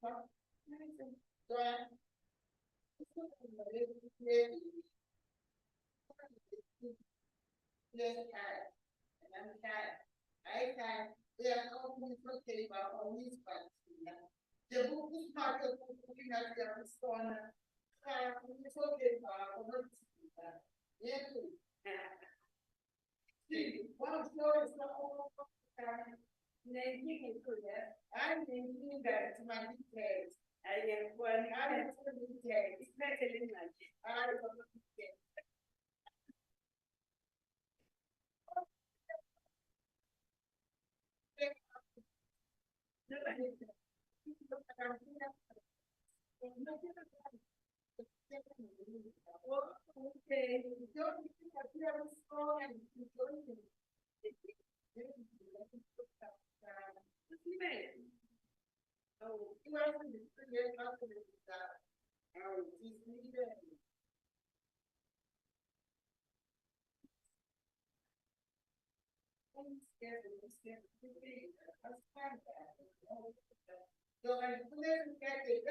The book is part of looking at the response. It's okay, yes. One floor is not all then you can put that. I'm thinking that it's my details. I am one. I am details. It's not a limit. I am details. Okay, don't oh, you are going to create after that. Oh, this leader. I'm scared of this. I'm scared of that. So I'm going to get it.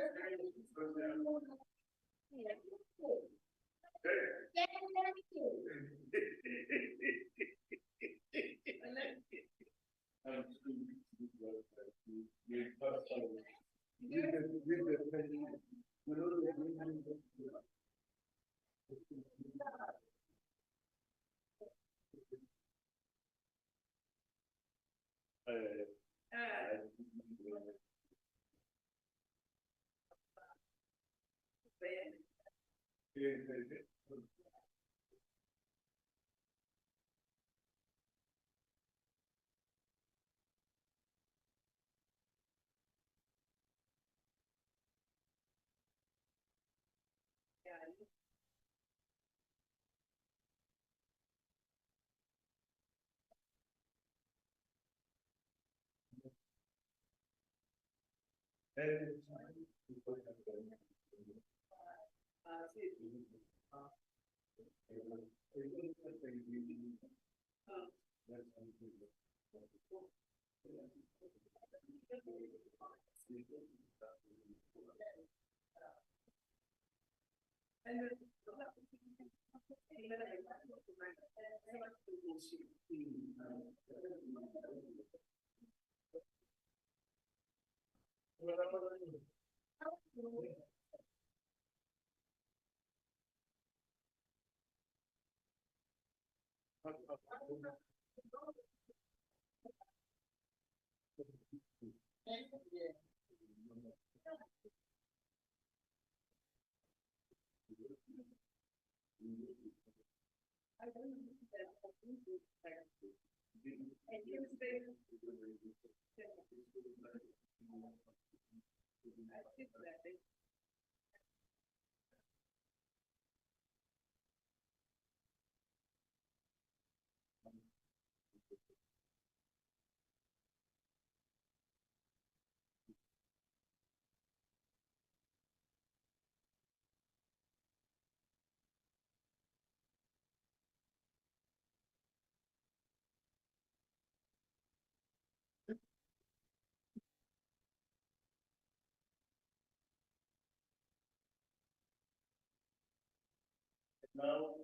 No.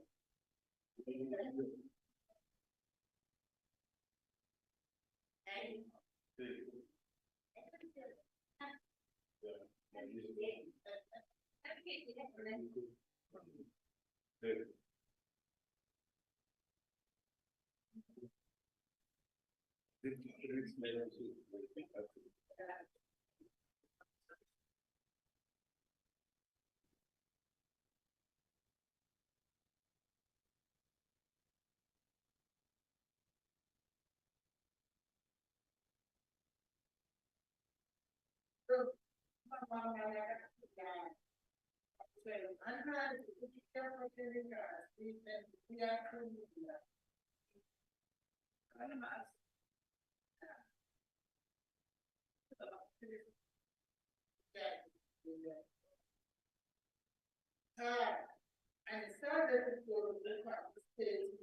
And started to look at the stage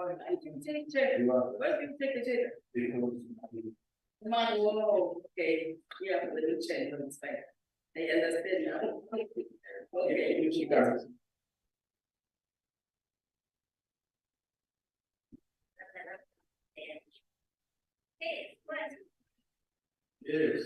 Yeah. Oh, okay, yeah, the new change, it's fine. I understand now. Okay, you guys. Yes.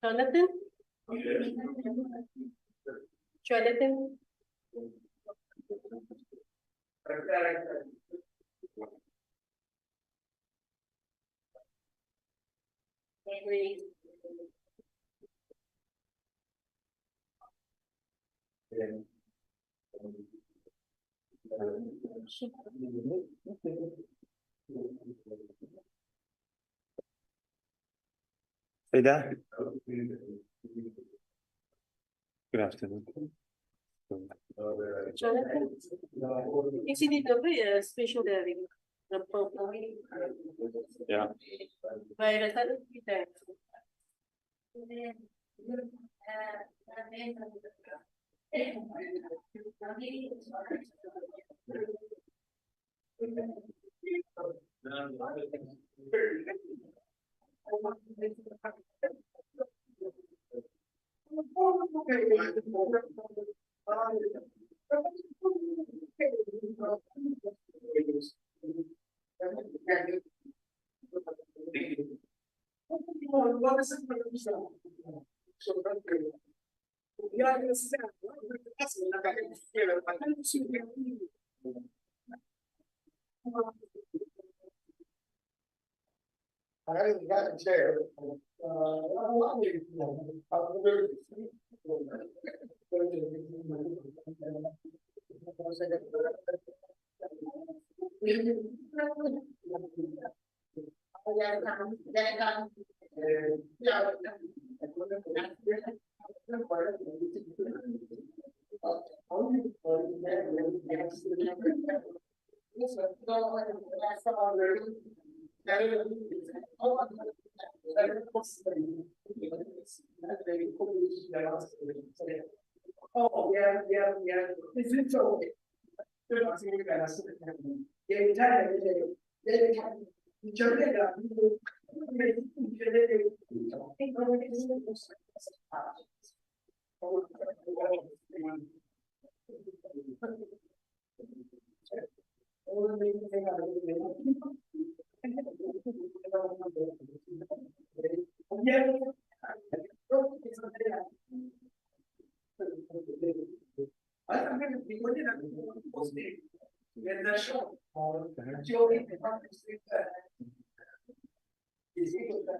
Jonathan? Jonathan? Henry? Frida? Good afternoon. Jonathan? Kasi dito ba special hearing? Yeah. Virus, ano kita? I got a chair. Oh, yeah, yeah, yeah. Is it so? They're not seeing you guys. Yeah, you tell them, they can. You jump in there. Yeah. I don't think we would have positive. Get the show. Joey, the practice is equal to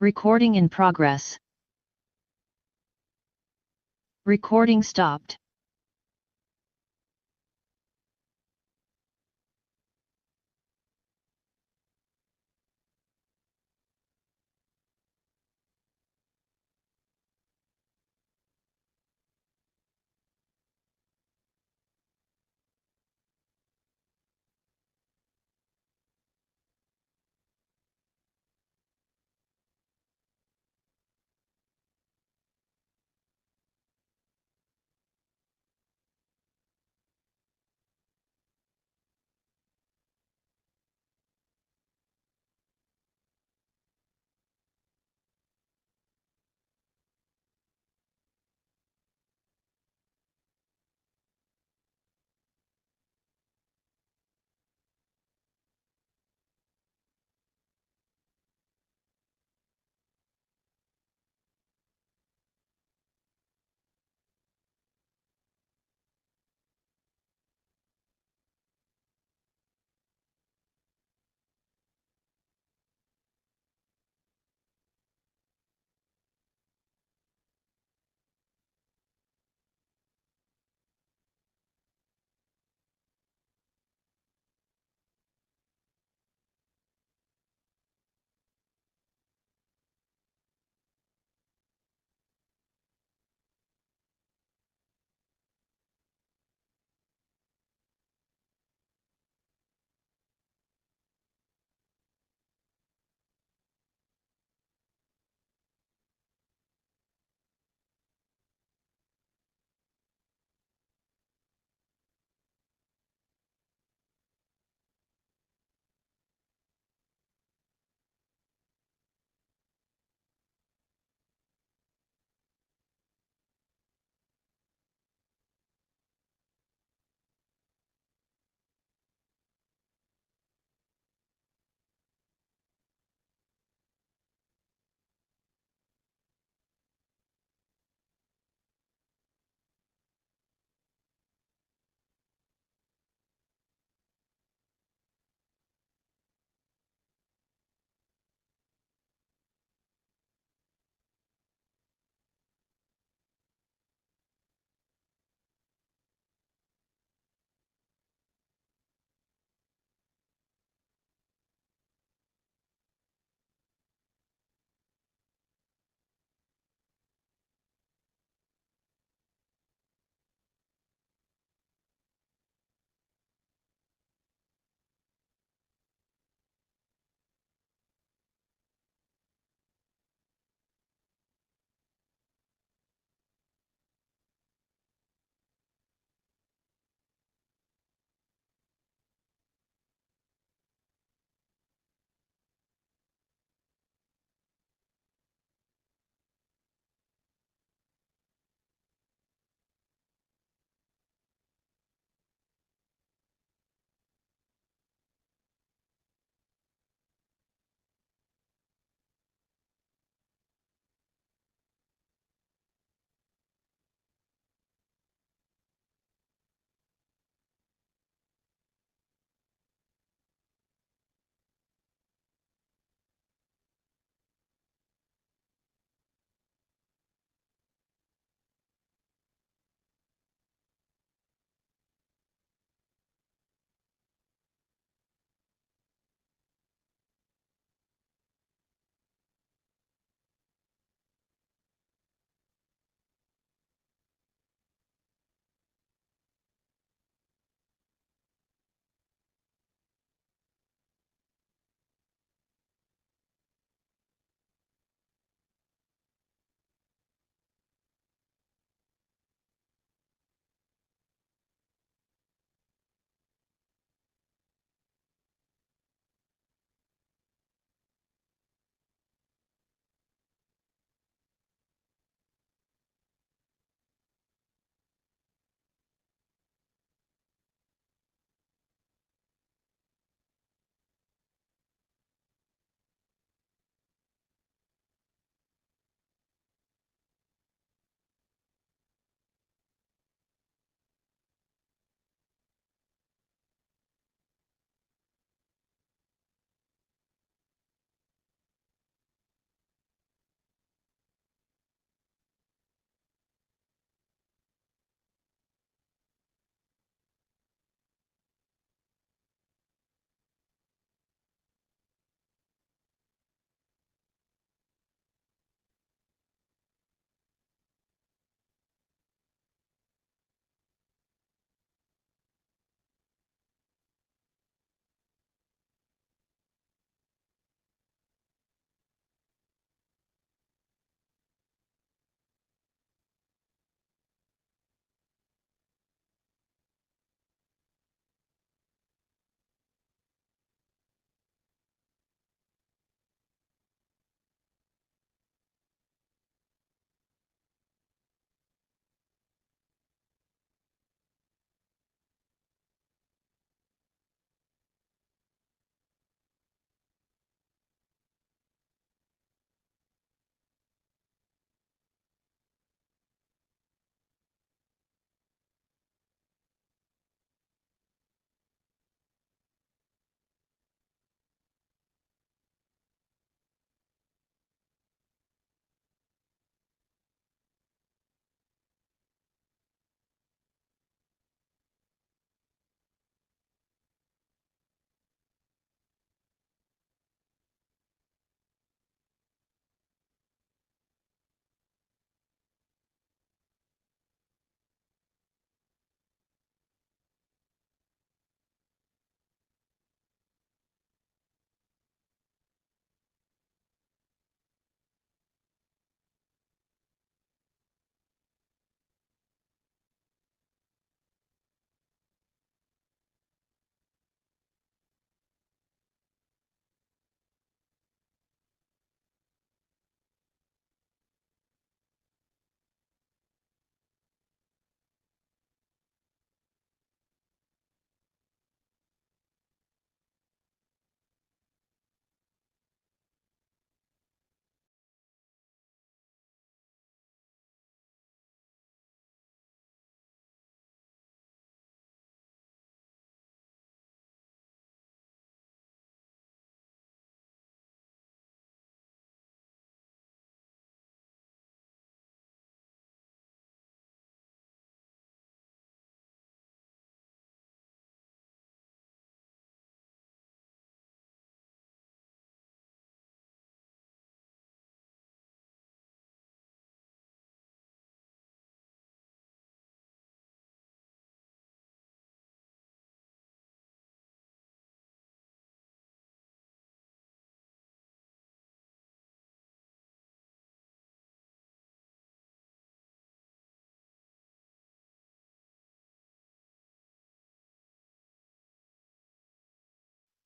Recording in progress. Recording stopped.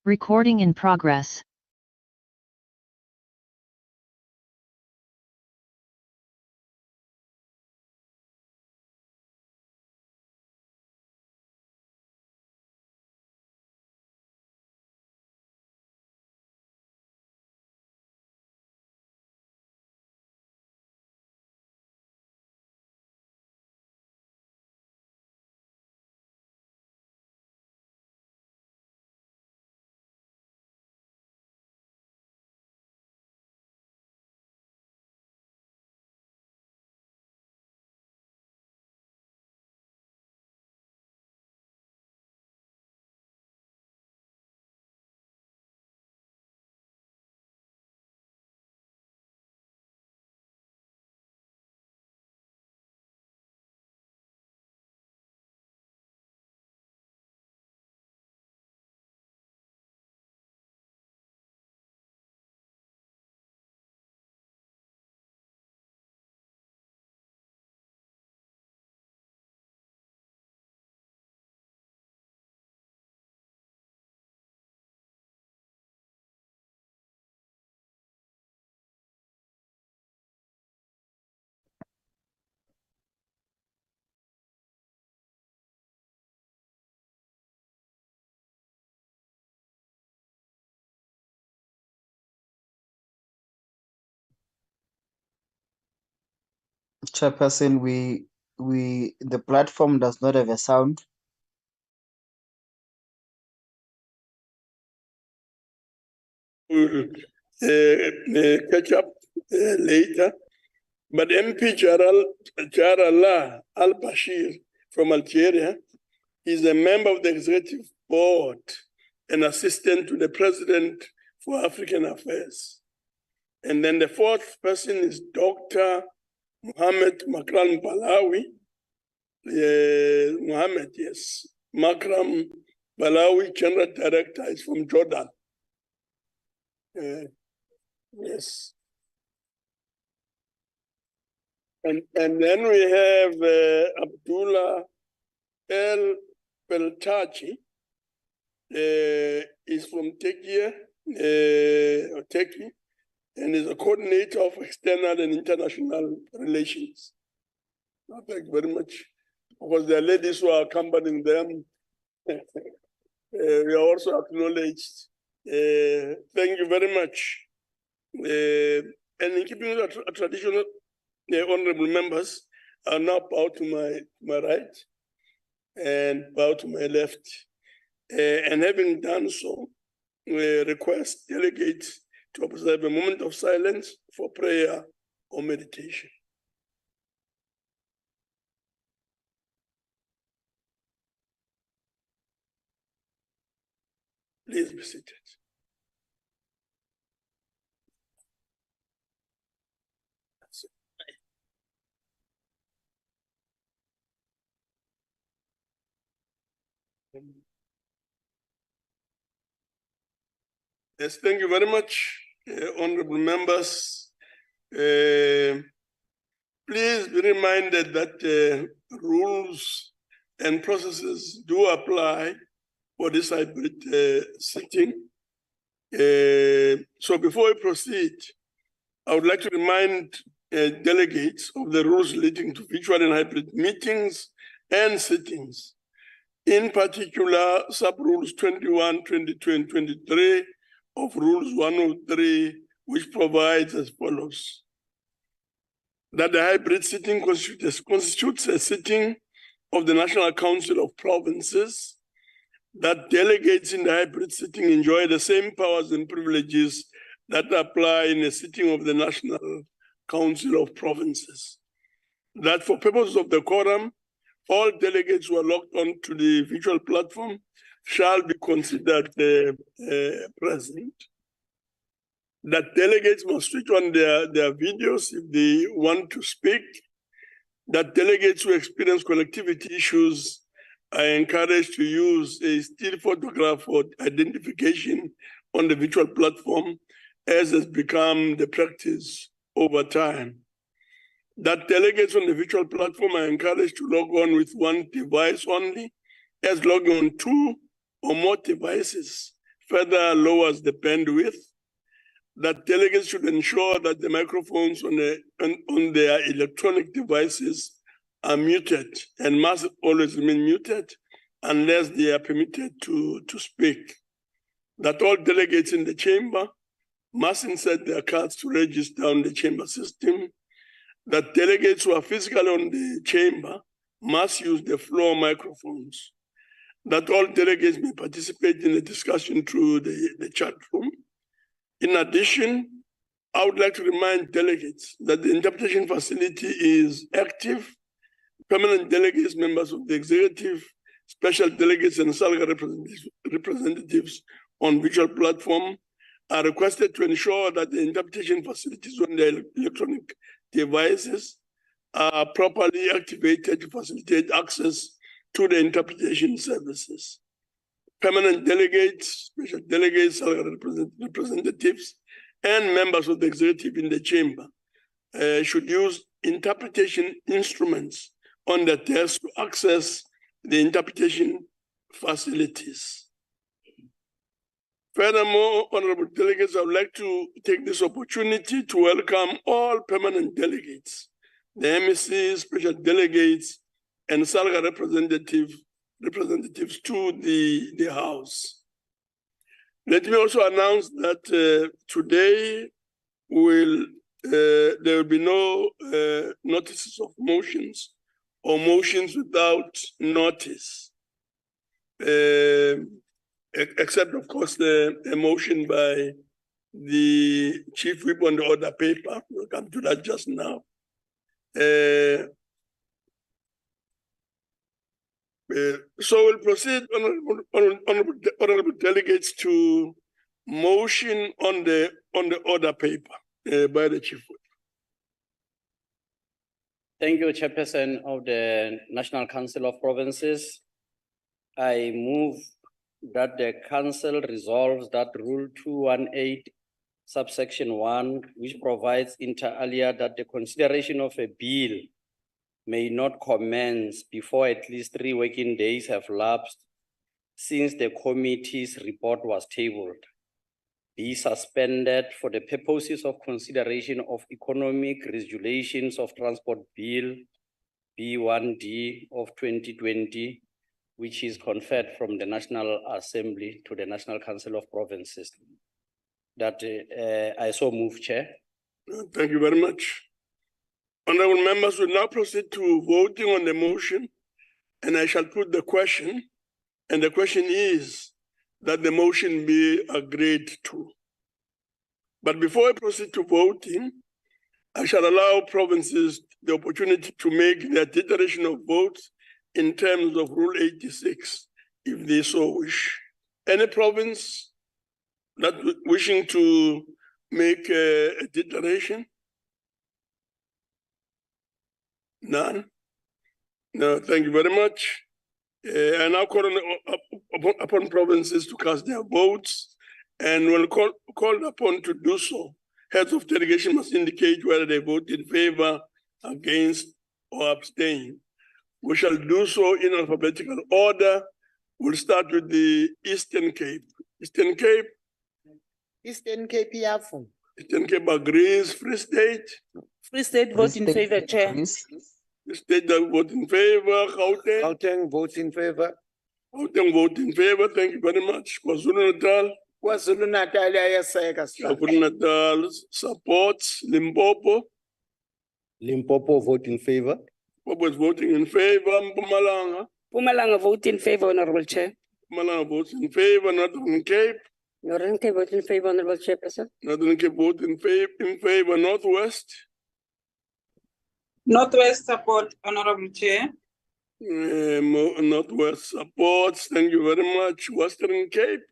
Recording in progress. Chairperson, the platform does not have a sound. We'll catch up later. But MP Jarallah Al-Bashir from Algeria is a member of the executive board and assistant to the president for African Affairs. And then the fourth person is Dr. Mohammed Makram Balawi. Mohammed, yes. Makram Balawi, General Director, is from Jordan. Yes. And then we have Abdullah El Beltachi, is from Turkey, and is a coordinator of external and international relations. Thank you very much. Because the ladies who are accompanying them, we are also acknowledged. Thank you very much. And in keeping with a traditional, honorable members are now bow to my right and bow to my left. And having done so, we request delegates to observe a moment of silence for prayer or meditation. Please be seated. Yes, thank you very much, honorable members. Please be reminded that rules and processes do apply for this hybrid sitting. So before we proceed, I would like to remind delegates of the rules relating to virtual and hybrid meetings and sittings. In particular, sub-rules 21, 22, and 23 of Rules 103, which provides as follows. That the hybrid sitting constitutes a sitting of the National Council of Provinces, that delegates in the hybrid sitting enjoy the same powers and privileges that apply in a sitting of the National Council of Provinces. That for purposes of the quorum, all delegates who are logged on to the virtual platform shall be considered present. That delegates must switch on their videos if they want to speak. That delegates who experience connectivity issues are encouraged to use a still photograph for identification on the virtual platform, as has become the practice over time. That delegates on the virtual platform are encouraged to log on with one device only, as logging on two or more devices further lowers the bandwidth, that delegates should ensure that the microphones on their electronic devices are muted and must always remain muted unless they are permitted to speak. That all delegates in the chamber must insert their cards to register on the chamber system. That delegates who are physically on the chamber must use the floor microphones. That all delegates may participate in the discussion through the chat room. In addition, I would like to remind delegates that the interpretation facility is active. Permanent delegates, members of the executive, special delegates, and SALGA representatives on virtual platform are requested to ensure that the interpretation facilities on their electronic devices are properly activated to facilitate access to the interpretation services. Permanent delegates, special delegates, representatives, and members of the executive in the chamber should use interpretation instruments on the desk to access the interpretation facilities. Furthermore, honorable delegates, I would like to take this opportunity to welcome all permanent delegates, the MECs, special delegates, and SALGA representatives to the House. Let me also announce that today there will be no notices of motions or motions without notice, except of course a motion by the chief whip on the order paper. We'll come to that just now. So we'll proceed, honorable delegates, to motion on the order paper by the chief whip. Thank you, Chairperson of the National Council of Provinces. I move that the Council resolves that Rule 218, subsection 1, which provides inter alia that the consideration of a bill may not commence before at least 3 working days have lapsed since the committee's report was tabled, be suspended for the purposes of consideration of Economic Regulations of Transport Bill B1D of 2020, which is conferred from the National Assembly to the National Council of Provinces. That I so move, Chair. Thank you very much. Honorable members, we now proceed to voting on the motion, and I shall put the question, and the question is that the motion be agreed to. But before I proceed to voting, I shall allow provinces the opportunity to make their declaration of votes in terms of Rule 86, if they so wish. Any province that wishing to make a declaration? None? No, thank you very much. I now call upon provinces to cast their votes, and when called upon to do so, heads of delegation must indicate whether they vote in favor, against, or abstain. We shall do so in alphabetical order. We'll start with the Eastern Cape. Eastern Cape? Eastern Cape, Yafu. Eastern Cape agrees. Free State? Free State vote in favor, Chair. The state that vote in favor. Gauteng? Gauteng vote in favor. Gauteng vote in favor. Thank you very much. KwaZulu-Natal? KwaZulu-Natal, KwaZulu-Natal supports. Limpopo? Limpopo vote in favor. Limpopo is voting in favor. Mpumalanga? Mpumalanga vote in favor, Honorable Chair. Mpumalanga votes in favor. Northern Cape? Northern Cape vote in favor, Honorable Chairperson. Northern Cape vote in favor. Northwest? Northwest support, Honorable Chair. Northwest supports. Thank you very much. Western Cape?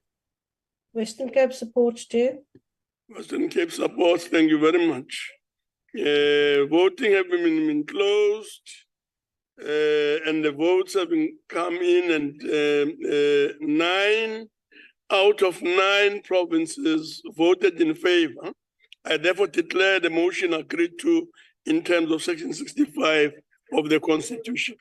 Western Cape supports, Chair. Western Cape supports. Thank you very much. Voting have been closed, and the votes have been come in, and 9 out of 9 provinces voted in favor. I therefore declare the motion agreed to in terms of Section 65 of the Constitution.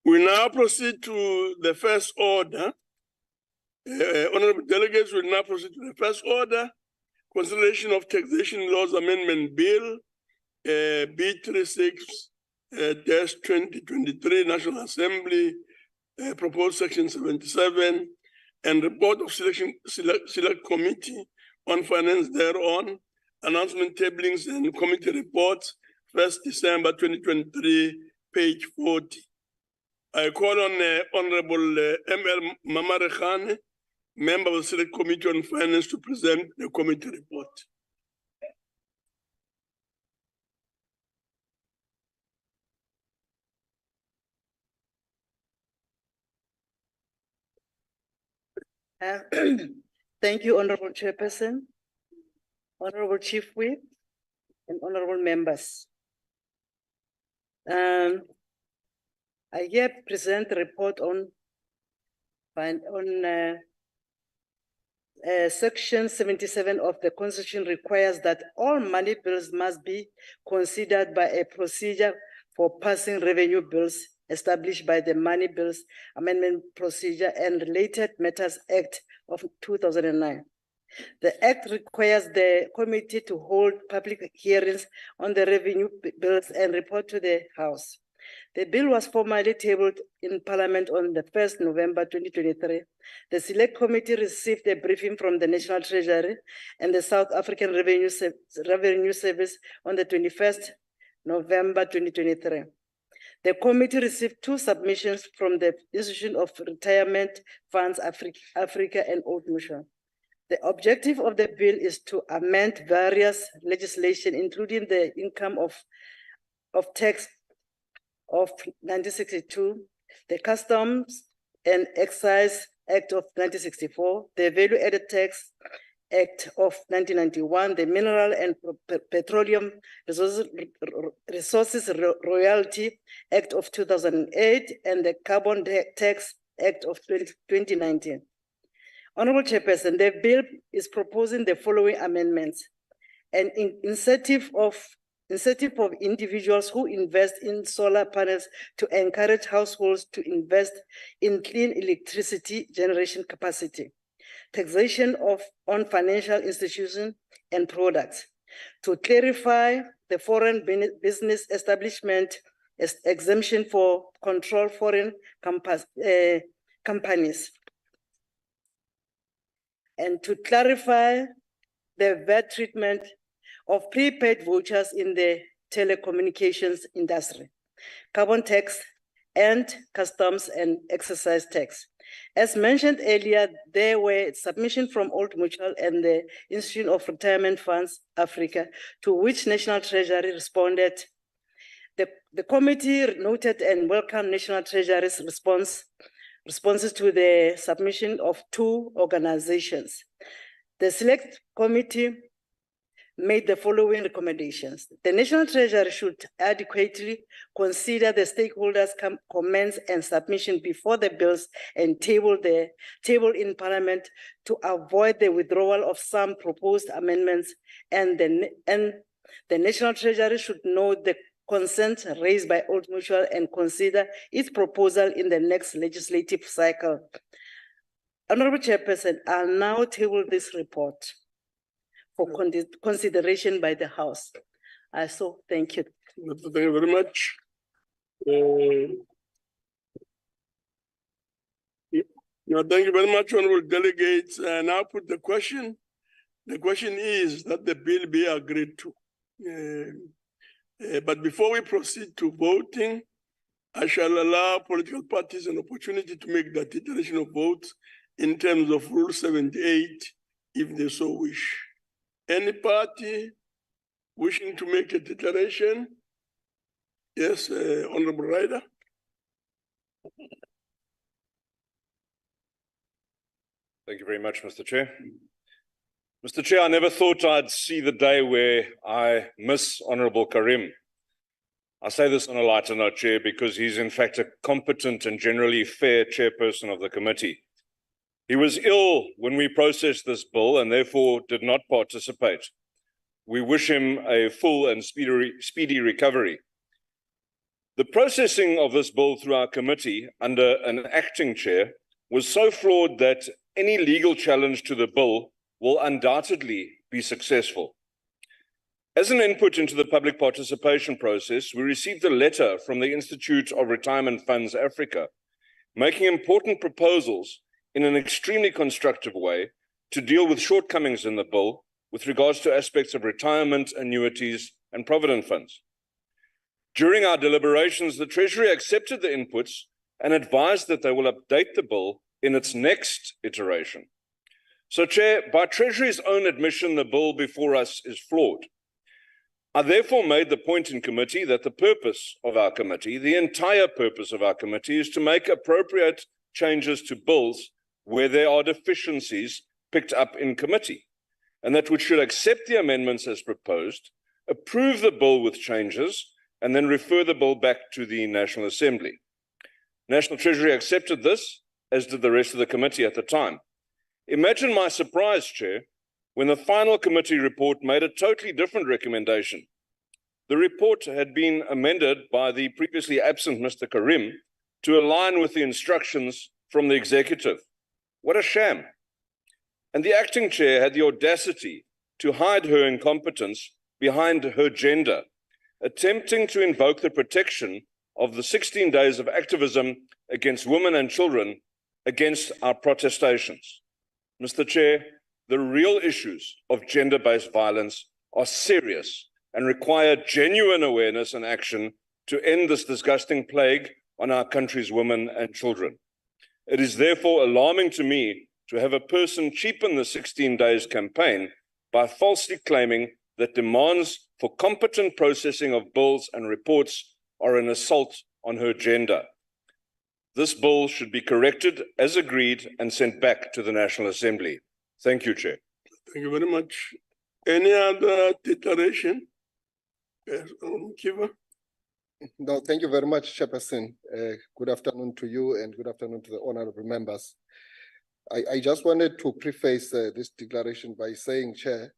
We now proceed to the first order. Honorable delegates will now proceed to the first order. Consideration of Taxation Laws Amendment Bill B36-2023 National Assembly, proposed section 77, and report of select committee on finance thereon, announcement tablings and committee reports, 1st December 2023, page 40. I call on Honorable M.L. Mamarekhane, member of the Select Committee on Finance, to present the committee report. Thank you, Honorable Chairperson, Honorable Chief Whip, and honorable members. I here present the report on Section 77 of the Constitution requires that all money bills must be considered by a procedure for passing revenue bills established by the Money Bills Amendment Procedure and Related Matters Act of 2009. The Act requires the committee to hold public hearings on the revenue bills and report to the House. The bill was formally tabled in Parliament on the 1st November 2023. The Select Committee received a briefing from the National Treasury and the South African Revenue Service on the 21st November 2023. The committee received 2 submissions from the Institution of Retirement Funds Africa and Old Mutual. The objective of the bill is to amend various legislation, including the Income of Tax of 1962, the Customs and Excise Act of 1964, the Value Added Tax Act of 1991, the Mineral and Petroleum Resources Royalty Act of 2008, and the Carbon Tax Act of 2019. Honorable Chairperson, the bill is proposing the following amendments: an incentive of individuals who invest in solar panels to encourage households to invest in clean electricity generation capacity. Taxation on financial institutions and products. To clarify the foreign business establishment exemption for controlled foreign companies. And to clarify the VAT treatment of prepaid vouchers in the telecommunications industry, carbon tax, and customs and excise tax. As mentioned earlier, there were submissions from Old Mutual and the Institute of Retirement Funds Africa, to which National Treasury responded. The committee noted and welcomed National Treasury's responses to the submission of 2 organizations. The Select Committee made the following recommendations. The National Treasury should adequately consider the stakeholders' comments and submission before the bills and table in Parliament to avoid the withdrawal of some proposed amendments, and the National Treasury should note the concerns raised by Old Mutual and consider its proposal in the next legislative cycle. Honorable Chairperson, I'll now table this report for consideration by the House. So thank you. Thank you very much. Thank you very much, honorable delegates. I now put the question. The question is that the bill be agreed to. But before we proceed to voting, I shall allow political parties an opportunity to make that iteration of votes in terms of Rule 78, if they so wish. Any party wishing to make a declaration? Yes, Honorable Ryder. Thank you very much, Mr. Chair. Mr. Chair, I never thought I'd see the day where I miss Honorable Karim. I say this on a lighter note, Chair, because he's in fact a competent and generally fair chairperson of the committee. He was ill when we processed this bill and therefore did not participate. We wish him a full and speedy recovery. The processing of this bill through our committee under an acting chair was so flawed that any legal challenge to the bill will undoubtedly be successful. As an input into the public participation process, we received a letter from the Institute of Retirement Funds Africa, making important proposals in an extremely constructive way to deal with shortcomings in the bill with regards to aspects of retirement, annuities, and provident funds. During our deliberations, the Treasury accepted the inputs and advised that they will update the bill in its next iteration. So, Chair, by Treasury's own admission, the bill before us is flawed. I therefore made the point in committee that the purpose of our committee, the entire purpose of our committee, is to make appropriate changes to bills where there are deficiencies picked up in committee, and that we should accept the amendments as proposed, approve the bill with changes, and then refer the bill back to the National Assembly. National Treasury accepted this, as did the rest of the committee at the time. Imagine my surprise, Chair, when the final committee report made a totally different recommendation. The report had been amended by the previously absent Mr. Karim to align with the instructions from the executive. What a sham. And the acting chair had the audacity to hide her incompetence behind her gender, attempting to invoke the protection of the 16 days of activism against women and children against our protestations. Mr. Chair, the real issues of gender-based violence are serious and require genuine awareness and action to end this disgusting plague on our country's women and children. It is therefore alarming to me to have a person cheapen the 16 days campaign by falsely claiming that demands for competent processing of bills and reports are an assault on her gender. This bill should be corrected as agreed and sent back to the National Assembly. Thank you, Chair. Thank you very much. Any other declaration? Yes, Kiva. No, thank you very much, Chairperson. Good afternoon to you and good afternoon to the honorable members. I just wanted to preface this declaration by saying, Chair,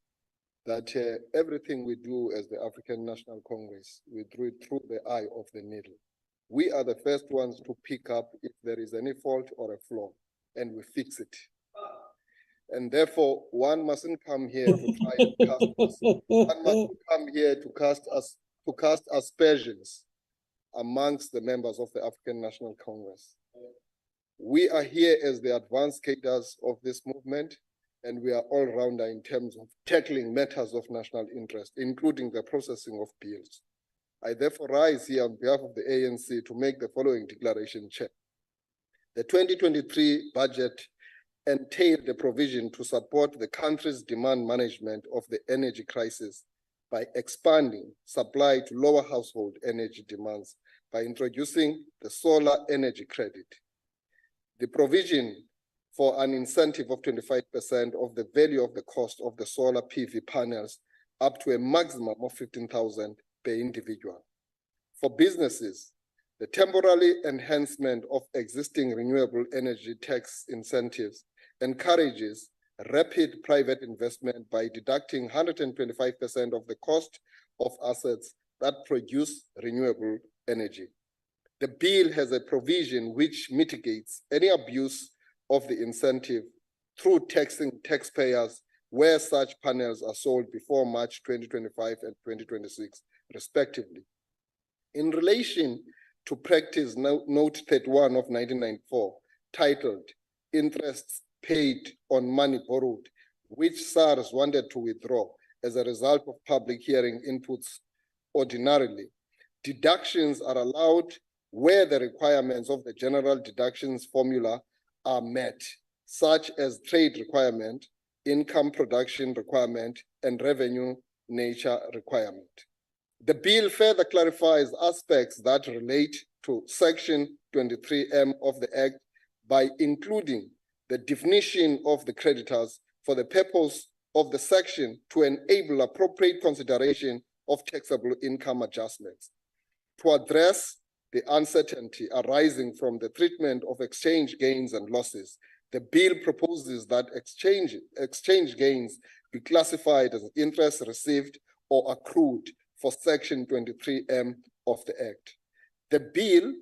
that everything we do as the African National Congress, we do it through the eye of the needle. We are the first ones to pick up if there is any fault or a flaw, and we fix it. And therefore, one mustn't come here to try and cast us. One mustn't come here to cast aspersions amongst the members of the African National Congress. We are here as the advanced cadres of this movement, and we are all-rounder in terms of tackling matters of national interest, including the processing of bills. I therefore rise here on behalf of the ANC to make the following declaration, Chair. The 2023 budget entailed a provision to support the country's demand management of the energy crisis by expanding supply to lower household energy demands by introducing the solar energy credit. The provision for an incentive of 25% of the value of the cost of the solar PV panels up to a maximum of 15,000 per individual. For businesses, the temporary enhancement of existing renewable energy tax incentives encourages rapid private investment by deducting 125% of the cost of assets that produce renewable energy. The bill has a provision which mitigates any abuse of the incentive through taxing taxpayers where such panels are sold before March 2025 and 2026, respectively. In relation to practice note 31 of 1994, titled Interests Paid on Money Borrowed, which SARS wanted to withdraw as a result of public hearing inputs ordinarily, deductions are allowed where the requirements of the general deductions formula are met, such as trade requirement, income production requirement, and revenue nature requirement. The bill further clarifies aspects that relate to Section 23M of the Act by including the definition of the creditors for the purpose of the section to enable appropriate consideration of taxable income adjustments. To address the uncertainty arising from the treatment of exchange gains and losses, the bill proposes that exchange gains be classified as interest received or accrued for Section 23M of the Act. the bill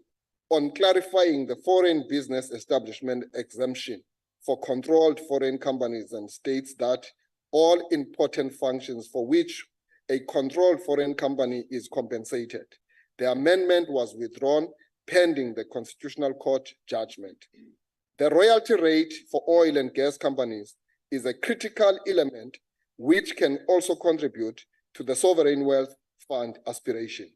on clarifying the foreign business establishment exemption for controlled foreign companies and states that all important functions for which a controlled foreign company is compensated. The amendment was withdrawn pending the Constitutional Court judgment. The royalty rate for oil and gas companies is a critical element which can also contribute to the sovereign wealth fund aspiration.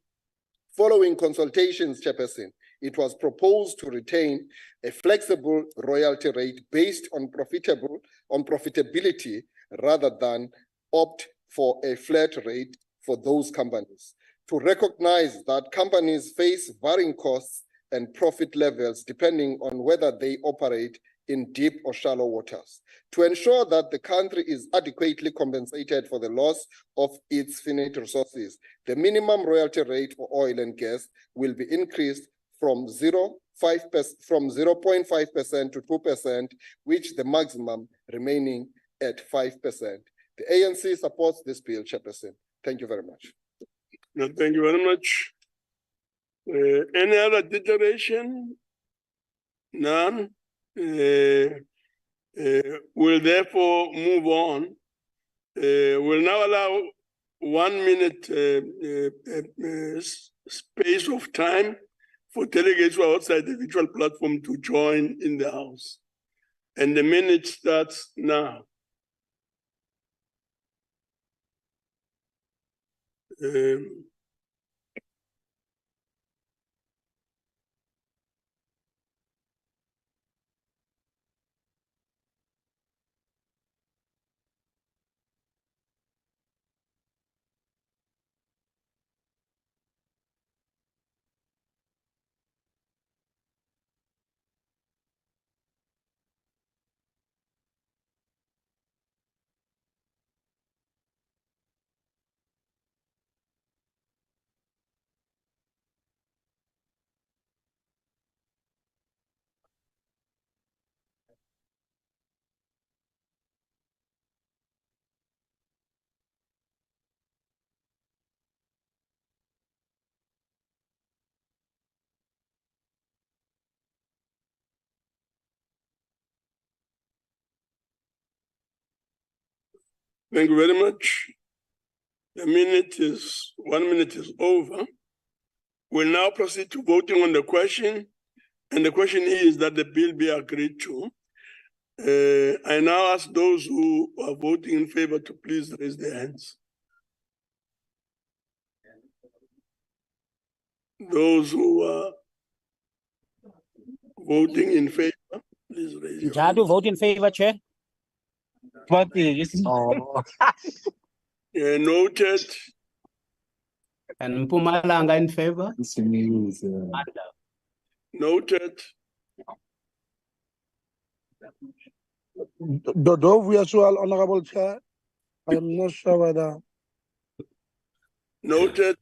Following consultations, Chairperson, it was proposed to retain a flexible royalty rate based on profitability rather than opt for a flat rate for those companies. To recognize that companies face varying costs and profit levels depending on whether they operate in deep or shallow waters. To ensure that the country is adequately compensated for the loss of its finite resources, the minimum royalty rate for oil and gas will be increased from 0.5% to 2%, which the maximum remaining at 5%. The ANC supports this bill, Chairperson. Thank you very much. No, thank you very much. Any other declaration? None. We'll therefore move on. We'll now allow 1 minute space of time for delegates who are outside the virtual platform to join in the House. And the minute starts now. Thank you very much. The 1 minute is over. We'll now proceed to voting on the question. And the question is that the bill be agreed to. I now ask those who are voting in favor to please raise their hands. Those who are voting in favor, please raise your hand. Vote in favor, Chair. Noted. And Mpumalanga in favor. Noted. Dodo, as well, Honorable Chair. I am not sure whether. Noted.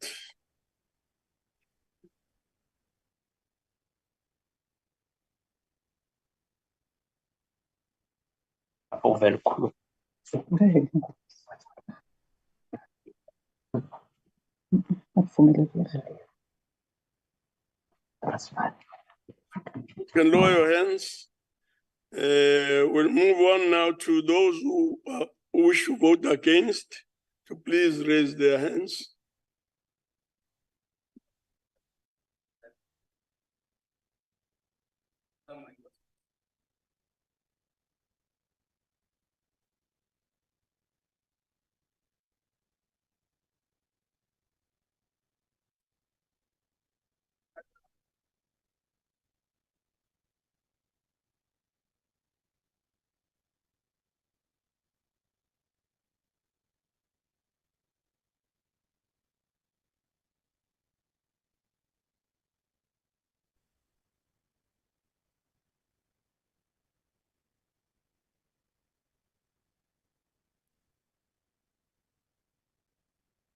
You can lower your hands. We'll move on now to those who wish to vote against. So please raise their hands.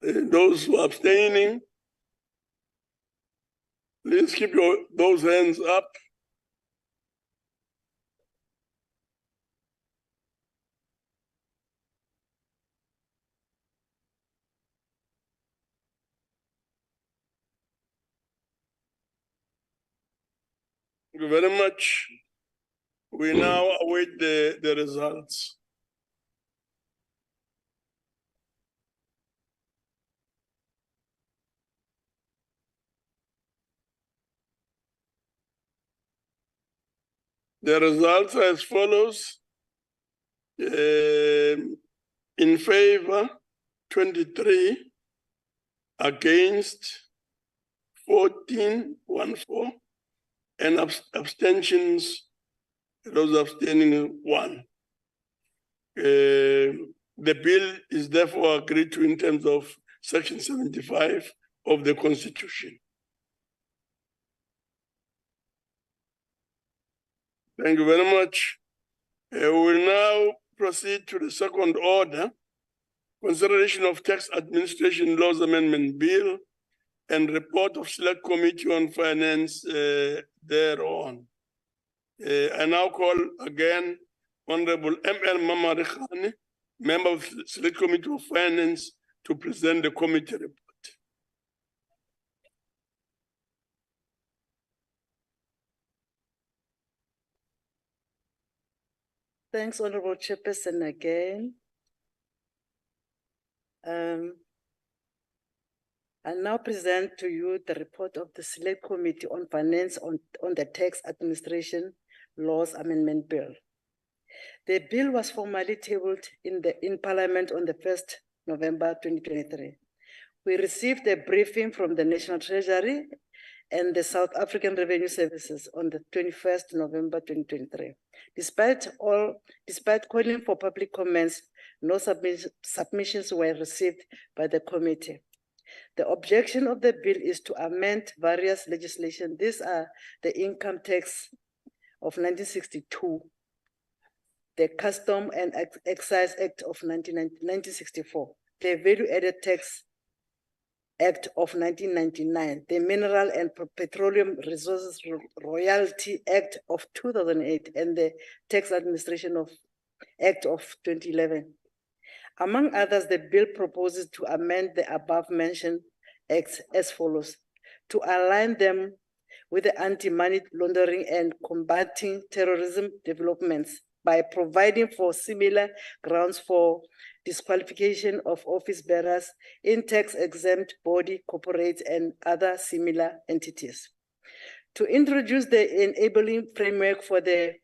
Those who are abstaining, please keep those hands up. Thank you very much. We now await the results. The results are as follows. In favor, 23, against 14, and abstentions, those abstaining 1. The bill is therefore agreed to in terms of Section 75 of the Constitution. Thank you very much. We will now proceed to the second order, consideration of Tax Administration Laws Amendment Bill and report of Select Committee on Finance thereon. I now call again Honorable M.L. Mamarikhane, member of the Select Committee of Finance, to present the committee report. Thanks, Honorable Chairperson, again. I now present to you the report of the Select Committee on Finance on the Tax Administration Laws Amendment Bill. The bill was formally tabled in Parliament on the 1st November 2023. We received a briefing from the National Treasury and the South African Revenue Services on the 21st November 2023. Despite calling for public comments, no submissions were received by the committee. The objection of the bill is to amend various legislation. These are the Income Tax of 1962, the Custom and Excise Act of 1964, the Value Added Tax Act of 1999, the Mineral and Petroleum Resources Royalty Act of 2008, and the Tax Administration Act of 2011. Among others, the bill proposes to amend the above-mentioned acts as follows: to align them with the anti-money laundering and combating terrorism developments by providing for similar grounds for disqualification of office bearers in tax-exempt body, corporate, and other similar entities. To introduce the enabling framework for the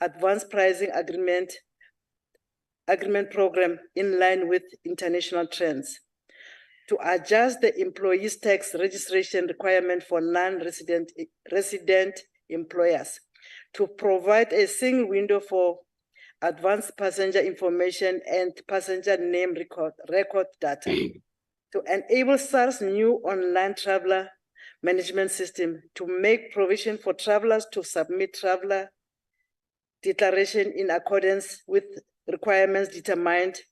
advanced pricing agreement program in line with international trends, to adjust the employees' tax registration requirement for non-resident employers, to provide a single window for advanced passenger information and passenger name record data, to enable SARS new online traveler management system, to make provision for travelers to submit traveler declaration in accordance with requirements determined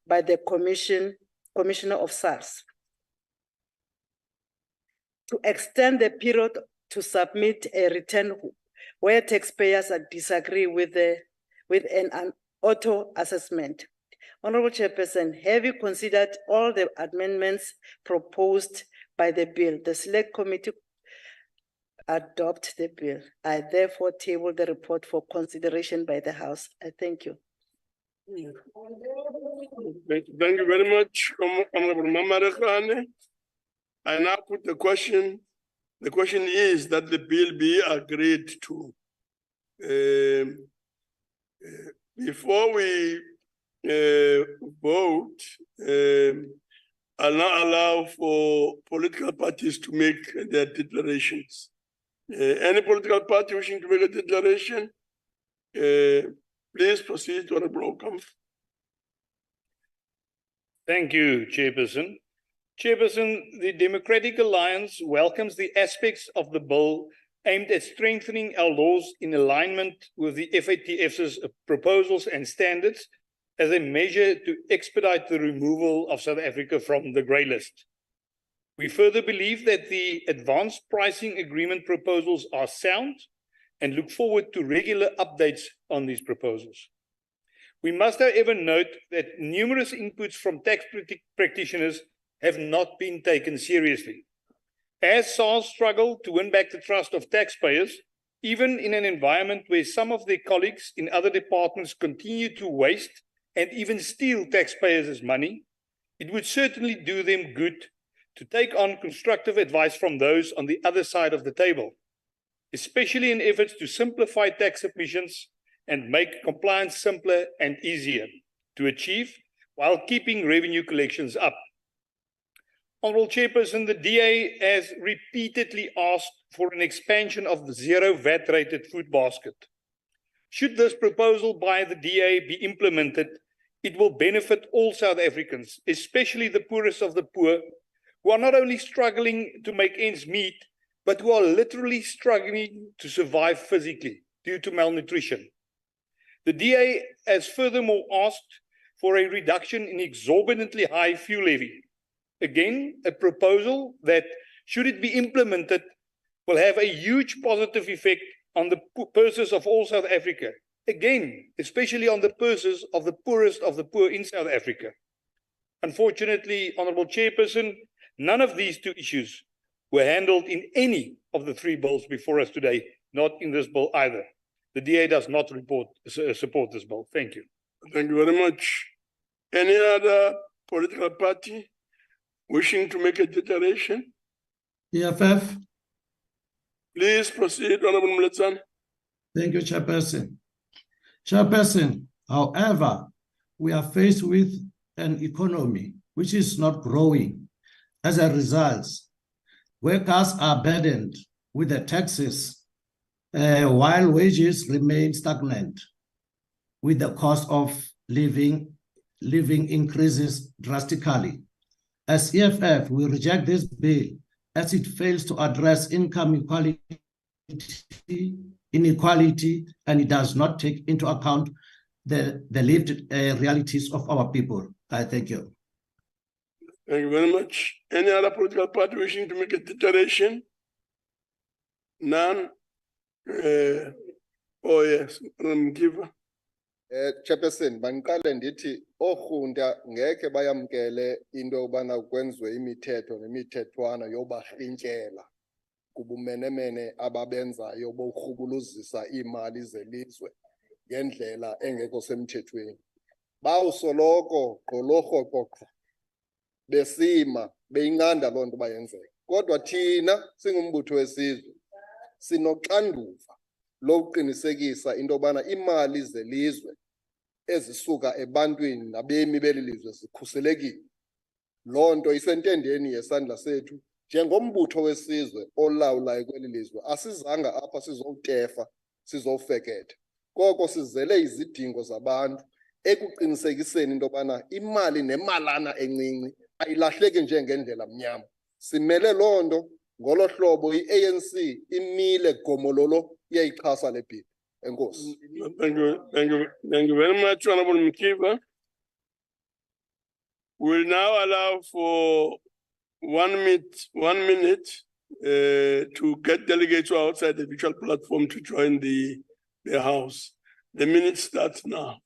by the Commissioner of SARS, to extend the period to submit a return where taxpayers disagree with an auto assessment. Honorable Chairperson, have you considered all the amendments proposed by the bill? The Select Committee adopt the bill. I therefore table the report for consideration by the House. I thank you. Thank you very much, Honorable Mamarikhane. I now put the question. The question is that the bill be agreed to. Before we vote, I'll now allow for political parties to make their declarations. Any political party wishing to make a declaration, please proceed, Honorable Ocampo. Thank you, Chairperson. Chairperson, the Democratic Alliance welcomes the aspects of the bill aimed at strengthening our laws in alignment with the FATF's proposals and standards as a measure to expedite the removal of South Africa from the grey list. We further believe that the advanced pricing agreement proposals are sound and look forward to regular updates on these proposals. We must, however, note that numerous inputs from tax practitioners have not been taken seriously. As SARS struggled to win back the trust of taxpayers, even in an environment where some of their colleagues in other departments continue to waste and even steal taxpayers' money, it would certainly do them good to take on constructive advice from those on the other side of the table, especially in efforts to simplify tax submissions and make compliance simpler and easier to achieve while keeping revenue collections up. Honorable Chairperson, the DA has repeatedly asked for an expansion of the zero VAT rated food basket. Should this proposal by the DA be implemented, it will benefit all South Africans, especially the poorest of the poor, who are not only struggling to make ends meet, but who are literally struggling to survive physically due to malnutrition. The DA has furthermore asked for a reduction in exorbitantly high fuel levy. Again, a proposal that, should it be implemented, will have a huge positive effect on the purses of all South Africa. Again, especially on the purses of the poorest of the poor in South Africa. Unfortunately, Honorable Chairperson, none of these two issues were handled in any of the three bills before us today, not in this bill either. The DA does not support this bill. Thank you. Thank you very much. Any other political party wishing to make a declaration? EFF. Please proceed, Honorable Mletsane. Thank you, Chairperson. Chairperson, however, we are faced with an economy which is not growing. As a result, workers are burdened with the taxes while wages remain stagnant, with the cost of living increases drastically. As EFF, we reject this bill as it fails to address income inequality, and it does not take into account the lived realities of our people. I thank you. Thank you very much. Any other political party wishing to make a declaration? None? Oh yes, Giver. Chairperson, bandiqale ndithi oorhunta ngeke bayamkele into yobana kwenziwe imithetho nemithethwana yobarhintyela kubumenemene ababenzayo borhubuluzisa iimali zelizwe ngendlela engekho semthethweni. Bawusoloko gqolorhoqoqo besima beyinqanda loo nto bayenzeka. Kodwa thina singumbutho wesizwe sinoxanduva lokuqinisekisa into yobana imali zelizwe ezisuka ebantwini nabemi beli lizwe zikhuselekile. Loo nto isentendeni yesandla sethu njengombutho wesizwe olawulayo kweli lizwe. Asizanga apha sizowutefa, sizowufeketha. Koko sizele izidingo zabantu ekuqinisekiseni into yobana imali nemalana encinci ayilahleki njengendlela mnyama. Simele loo nto ngolo hlobo i-ANC imile gomololo iyayixhasa le bill. Enkosi. Thank you very much, Honorable Mkiva. We'll now allow for 1 minute to get delegates outside the virtual platform to join the House. The minute starts now.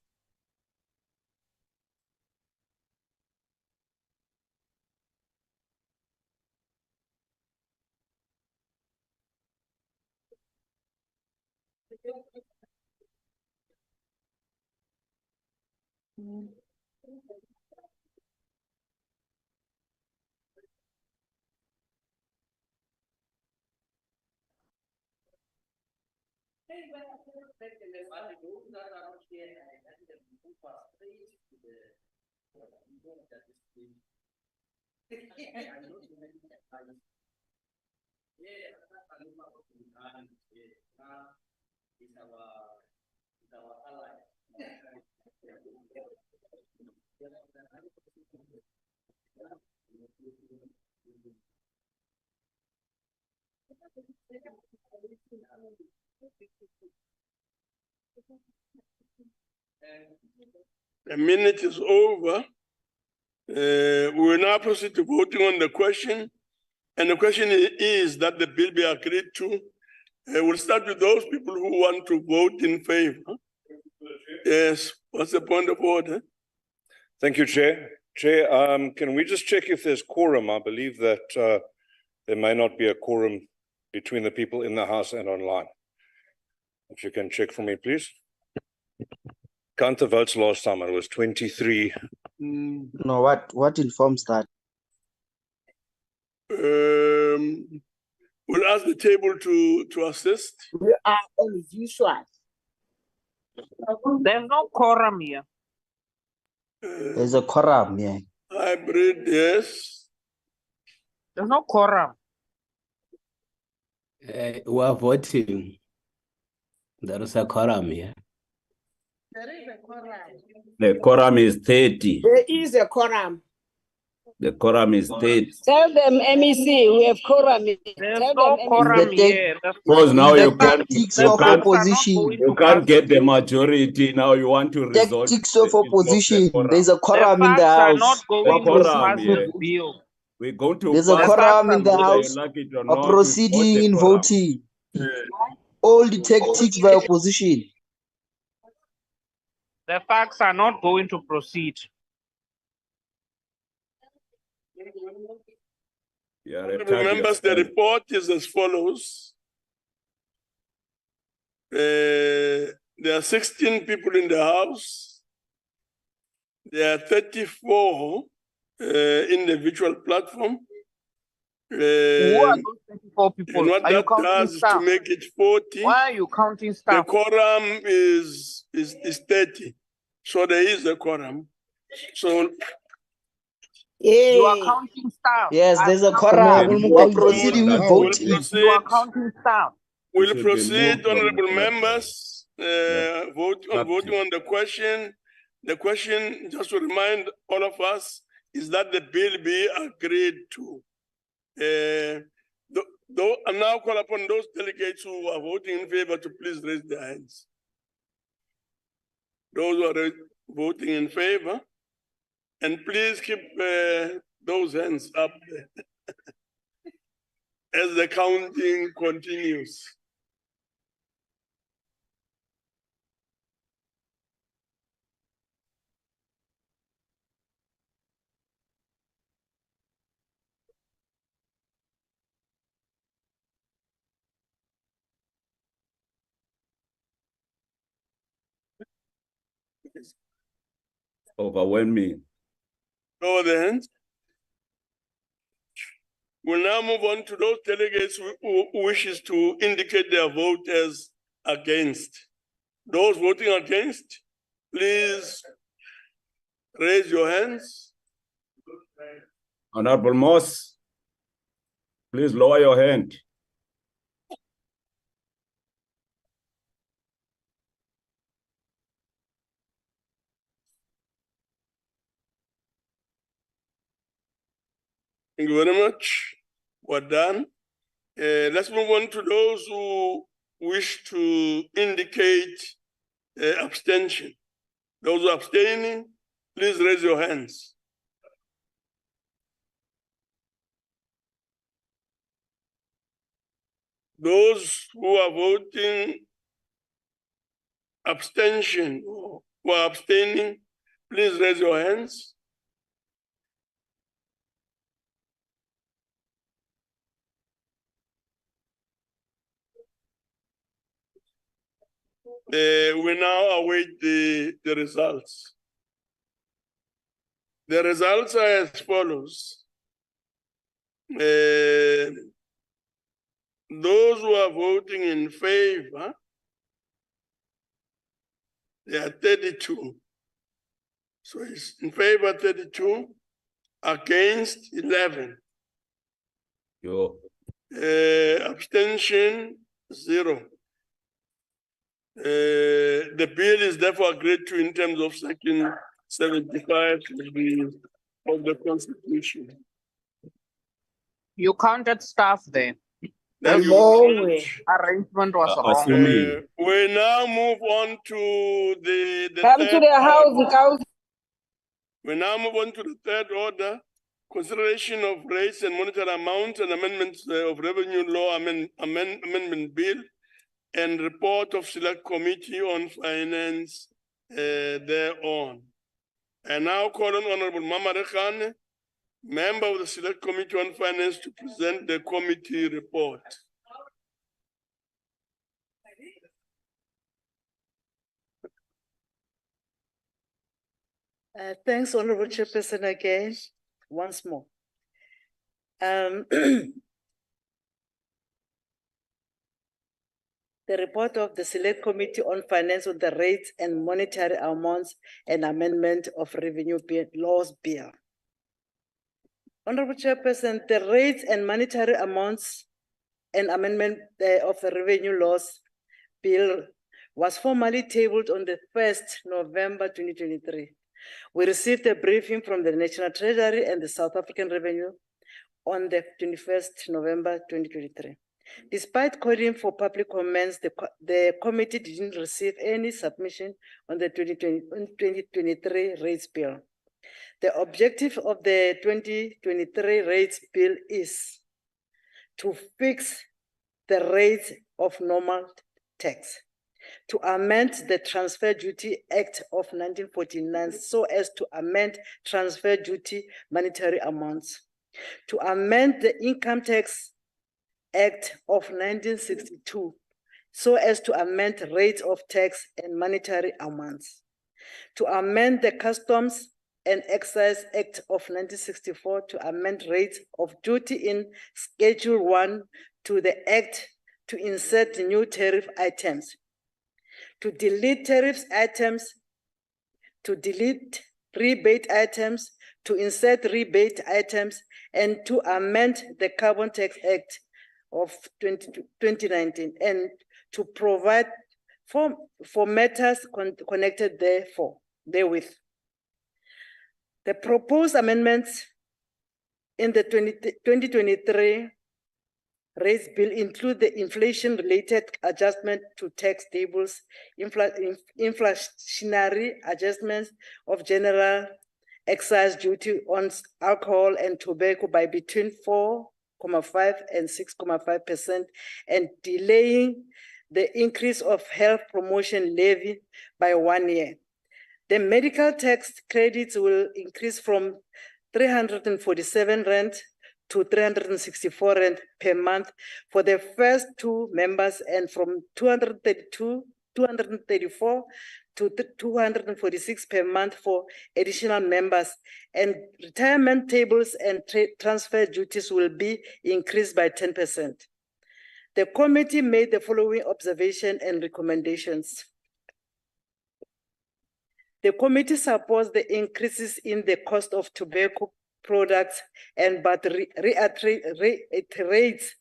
The minute is over. We will now proceed to voting on the question. And the question is that the bill be agreed to. We'll start with those people who want to vote in favor. Yes, what's the point of order? Thank you, Chair. Chair, can we just check if there's quorum? I believe that there may not be a quorum between the people in the House and online. If you can check for me, please. Count the votes last time, it was 23. No, what informs that? We'll ask the table to assist. We are on visual. There's no quorum here. There's a quorum, yeah. Hybrid, yes. There's no quorum. We are voting. There is a quorum here. There is a quorum. The quorum is 30. There is a quorum. The quorum is 30. Tell them, MEC, we have quorum. There's Tell no them, quorum the here. Because now the you can't, tactics you of can't, opposition. you can't get the majority. Now you want to resort to Tactics of the use the opposition. quorum. There's a The quorum in the facts are not house. going The to quorum pass here. the bill. We're going to There's a pass quorum in the whether house. you like it or Are not. We vote proceeding the in quorum. voting. All the tactics by opposition. The facts are not going to proceed. You are a Honorable target. members, the report is as follows. There are 16 people in the house. There are 34 in the virtual platform. Who are those 24 And people? what Are you that counting does is to staff? make it 40. Why are you counting The staff? quorum is 30. So there is a quorum. So You are counting staff. Yes, there's a I'm quorum. counting. We're proceeding with we'll voting. proceed. You are counting staff. We'll should be moved proceed, from the honorable platform. members, voting on the question. The question, just to remind all of us, is that the bill be agreed to. I now call upon those delegates who are voting in favor to please raise their hands. Those who are voting in favor, and please keep those hands up there as the counting continues. Overwhelming. Lower the hands. We'll now move on to those delegates who wishes to indicate their vote as against. Those voting against, please raise your hands. Honorable Moss, please lower your hand. Thank you very much. We're done. Let's move on to those who wish to indicate abstention. Those who are abstaining, please raise your hands. Those who are voting abstention, who are abstaining, please raise your hands. We now await the results. The results are as follows. Those who are voting in favor, there are 32. So it's in favor 32, against 11. Abstention 0. The bill is therefore agreed to in terms of section 75 of the Constitution. You counted staff there. Thank The you very whole much. arrangement was wrong. Assuming. We now move on to the Come to third the house, order. house. We now move on to the third order. Consideration of rates and monetary amounts and amendments of revenue law amendment bill and report of select committee on finance thereon. And now call on Honorable Mama Rekhane, member of the select committee on finance, to present the committee report. Thanks, Honorable Chairperson, again, once more. The report of the Select Committee on Finance on the Rates and Monetary Amounts and Amendment of Revenue Laws Bill. Honorable Chairperson, the rates and monetary amounts and amendment of the Revenue Laws Bill was formally tabled on the 1st November 2023. We received a briefing from the National Treasury and the South African Revenue on the 21st November 2023. Despite calling for public comments, the committee didn't receive any submission on the 2023 rates bill. The objective of the 2023 rates bill is to fix the rate of normal tax, to amend the Transfer Duty Act of 1949 so as to amend transfer duty monetary amounts, to amend the Income Tax Act of 1962 so as to amend rates of tax and monetary amounts, to amend the Customs and Excise Act of 1964 to amend rates of duty in Schedule 1 to the Act to insert new tariff items, to delete tariffs items, to delete rebate items, to insert rebate items, and to amend the Carbon Tax Act of 2019 and to provide for matters connected therewith. The proposed amendments in the 2023 rates bill include the inflation-related adjustment to tax tables, inflationary adjustments of general excise duty on alcohol and tobacco by between 4.5% and 6.5%, and delaying the increase of health promotion levy by 1 year. The medical tax credits will increase from 347 Rand to 364 Rand per month for the first two members, and from 234 to 246 per month for additional members, and retirement tables and transfer duties will be increased by 10%. The committee made the following observation and recommendations. The committee supports the increases in the cost of tobacco products but reiterates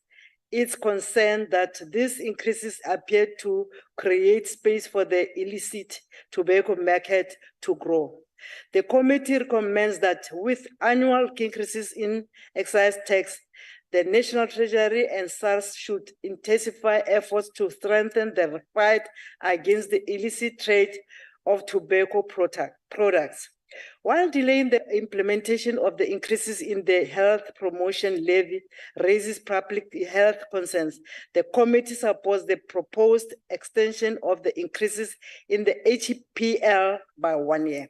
its concern that these increases appear to create space for the illicit tobacco market to grow. The committee recommends that with annual increases in excise tax, the National Treasury and SARS should intensify efforts to strengthen the fight against the illicit trade of tobacco products. While delaying the implementation of the increases in the health promotion levy raises public health concerns, the committee supports the proposed extension of the increases in the HPL by 1 year.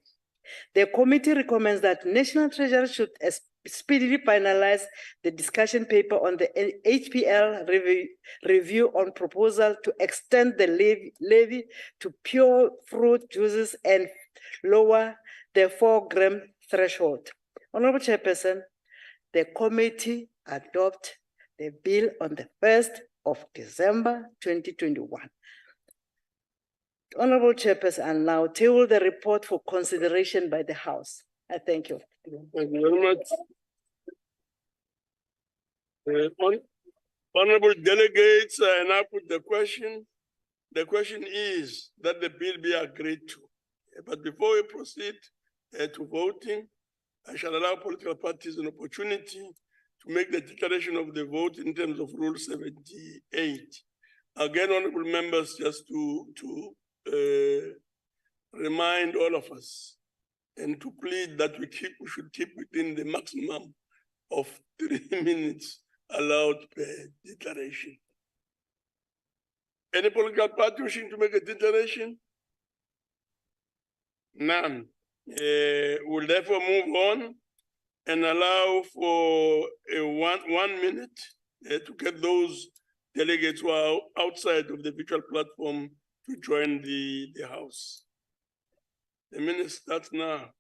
The committee recommends that National Treasury should speedily finalize the discussion paper on the HPL review on proposal to extend the levy to pure fruit juices and lower the 4-gram threshold. Honorable Chairperson, the committee adopted the bill on the 1st of December 2021. Honorable Chairperson, I now table the report for consideration by the House. I thank you. Thank you very much. Honorable delegates, I now put the question. The question is that the bill be agreed to. But before we proceed to voting, I shall allow political parties an opportunity to make the declaration of the vote in terms of Rule 78. Again, honorable members, just to remind all of us and to plead that we should keep within the maximum of 3 minutes allowed per declaration. Any political party wishing to make a declaration? None. We'll therefore move on and allow for a one minute to get those delegates who are outside of the virtual platform to join the House. The minute starts now.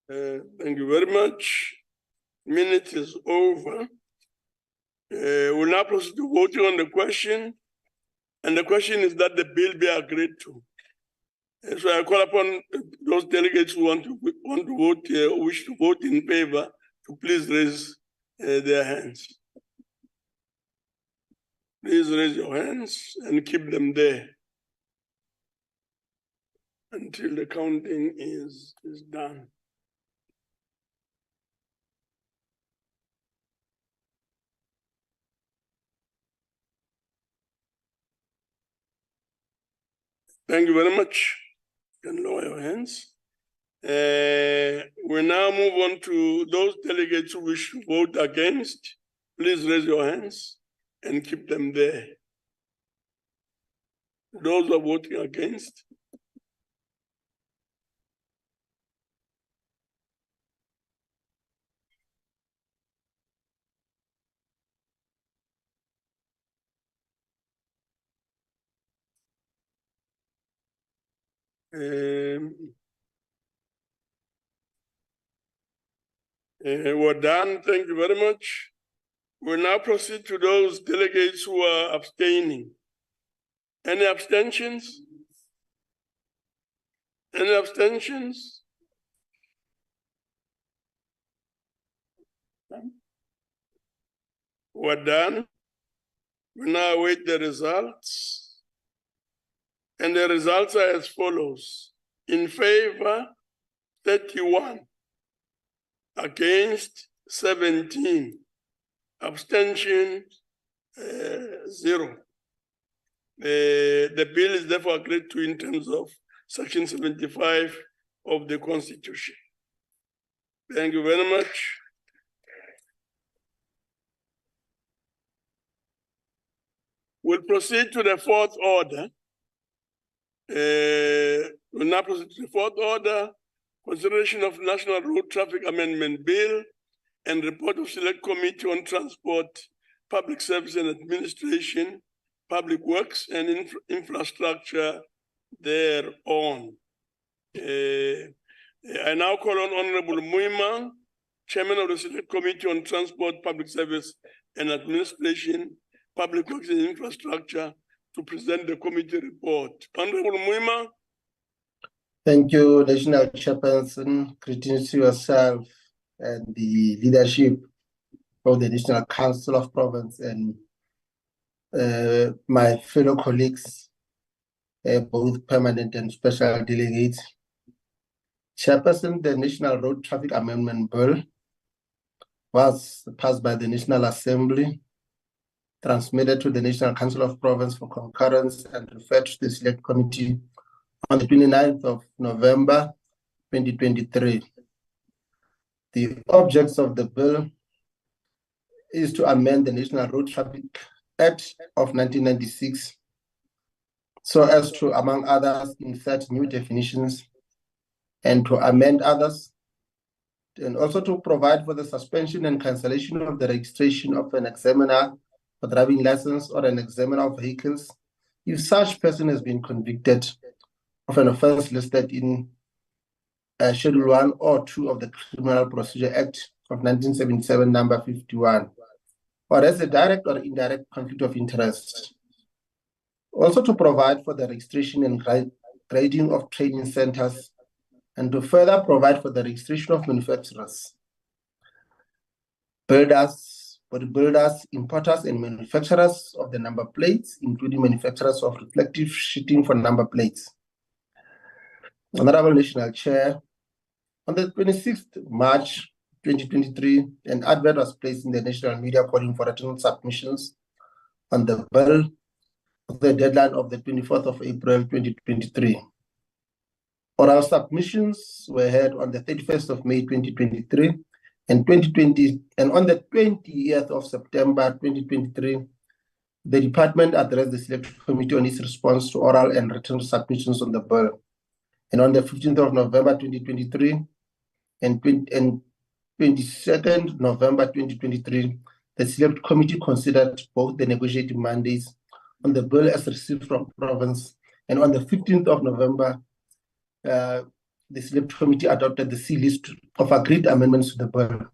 Thank you very much. Minute is over. We'll now proceed to voting on the question. And the question is that the bill be agreed to. So I call upon those delegates who want to vote, wish to vote in favor, to please raise their hands. Please raise your hands and keep them there until the counting is done. Thank you very much. You can lower your hands. We now move on to those delegates who wish to vote against. Please raise your hands and keep them there. Those who are voting against. We're done. Thank you very much. We'll now proceed to those delegates who are abstaining. Any abstentions? Any abstentions? We're done. We now await the results. And the results are as follows. In favor, 31. Against, 17. Abstention, 0. The bill is therefore agreed to in terms of Section 75 of the Constitution. Thank you very much. We'll proceed to the fourth order. We'll now proceed to the fourth order. Consideration of National Road Traffic Amendment Bill and report of Select Committee on Transport, Public Service and Administration, Public Works and Infrastructure thereon. I now call on Honorable Muima, Chairman of the Select Committee on Transport, Public Service and Administration, Public Works and Infrastructure, to present the committee report. Honorable Muima. Thank you, National Chairperson. Greetings to yourself and the leadership of the National Council of Province and my fellow colleagues, both permanent and special delegates. Chairperson, the National Road Traffic Amendment Bill was passed by the National Assembly, transmitted to the National Council of Province for concurrence and referred to the Select Committee on the 29th of November, 2023. The objects of the bill is to amend the National Road Traffic Act of 1996 so as to, among others, insert new definitions and to amend others, and also to provide for the suspension and cancellation of the registration of an examiner for driving license or an examiner of vehicles if such person has been convicted of an offense listed in Schedule 1 or 2 of the Criminal Procedure Act of 1977, number 51, or has a direct or indirect conflict of interest. Also to provide for the registration and grading of training centers, and to further provide for the registration of manufacturers, builders, bodybuilders, importers, and manufacturers of the number plates, including manufacturers of reflective sheeting for number plates. Honorable National Chair, on the 26th March 2023, an advert was placed in the national media calling for written submissions on the bill with the deadline of the 24th of April 2023. Oral submissions were held on the 31st of May 2023 and on the 20th of September 2023, the department addressed the Select Committee on its response to oral and written submissions on the bill. And on the 15th of November 2023 and 22nd November 2023, the Select Committee considered both the negotiating mandates on the bill as received from province. And on the 15th of November, the the select committee adopted the C list of agreed amendments to the bill.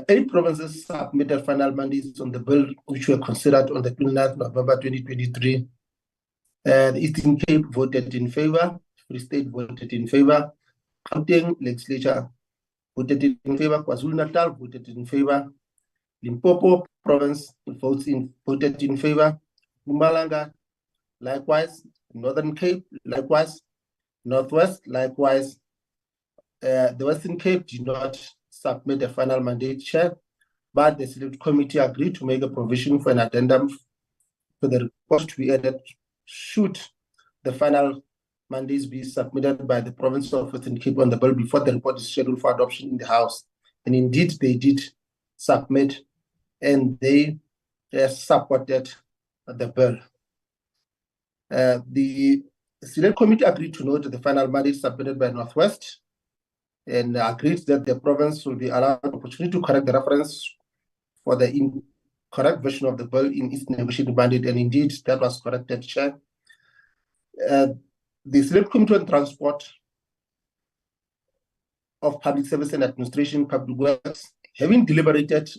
8 provinces submitted final mandates on the bill, which were considered on the 29th November 2023. The Eastern Cape voted in favor, Free State voted in favor, Gauteng legislature voted in favor, KwaZulu-Natal voted in favor, Limpopo province voted in favor, Mpumalanga likewise, Northern Cape likewise, Northwest likewise. The Western Cape did not submit a final mandate, Chair, but the Select Committee agreed to make a provision for an addendum for the report to be added should the final mandates be submitted by the province of Western Cape on the bill before the report is scheduled for adoption in the House. And indeed, they did submit, and they supported the bill. The Select Committee agreed to note the final mandate submitted by Northwest and agreed that the province will be allowed the opportunity to correct the reference for the incorrect version of the bill in its negotiating mandate, and indeed that was corrected, Chair. The Select Committee on Transport of Public Service and Administration, Public Works, having deliberated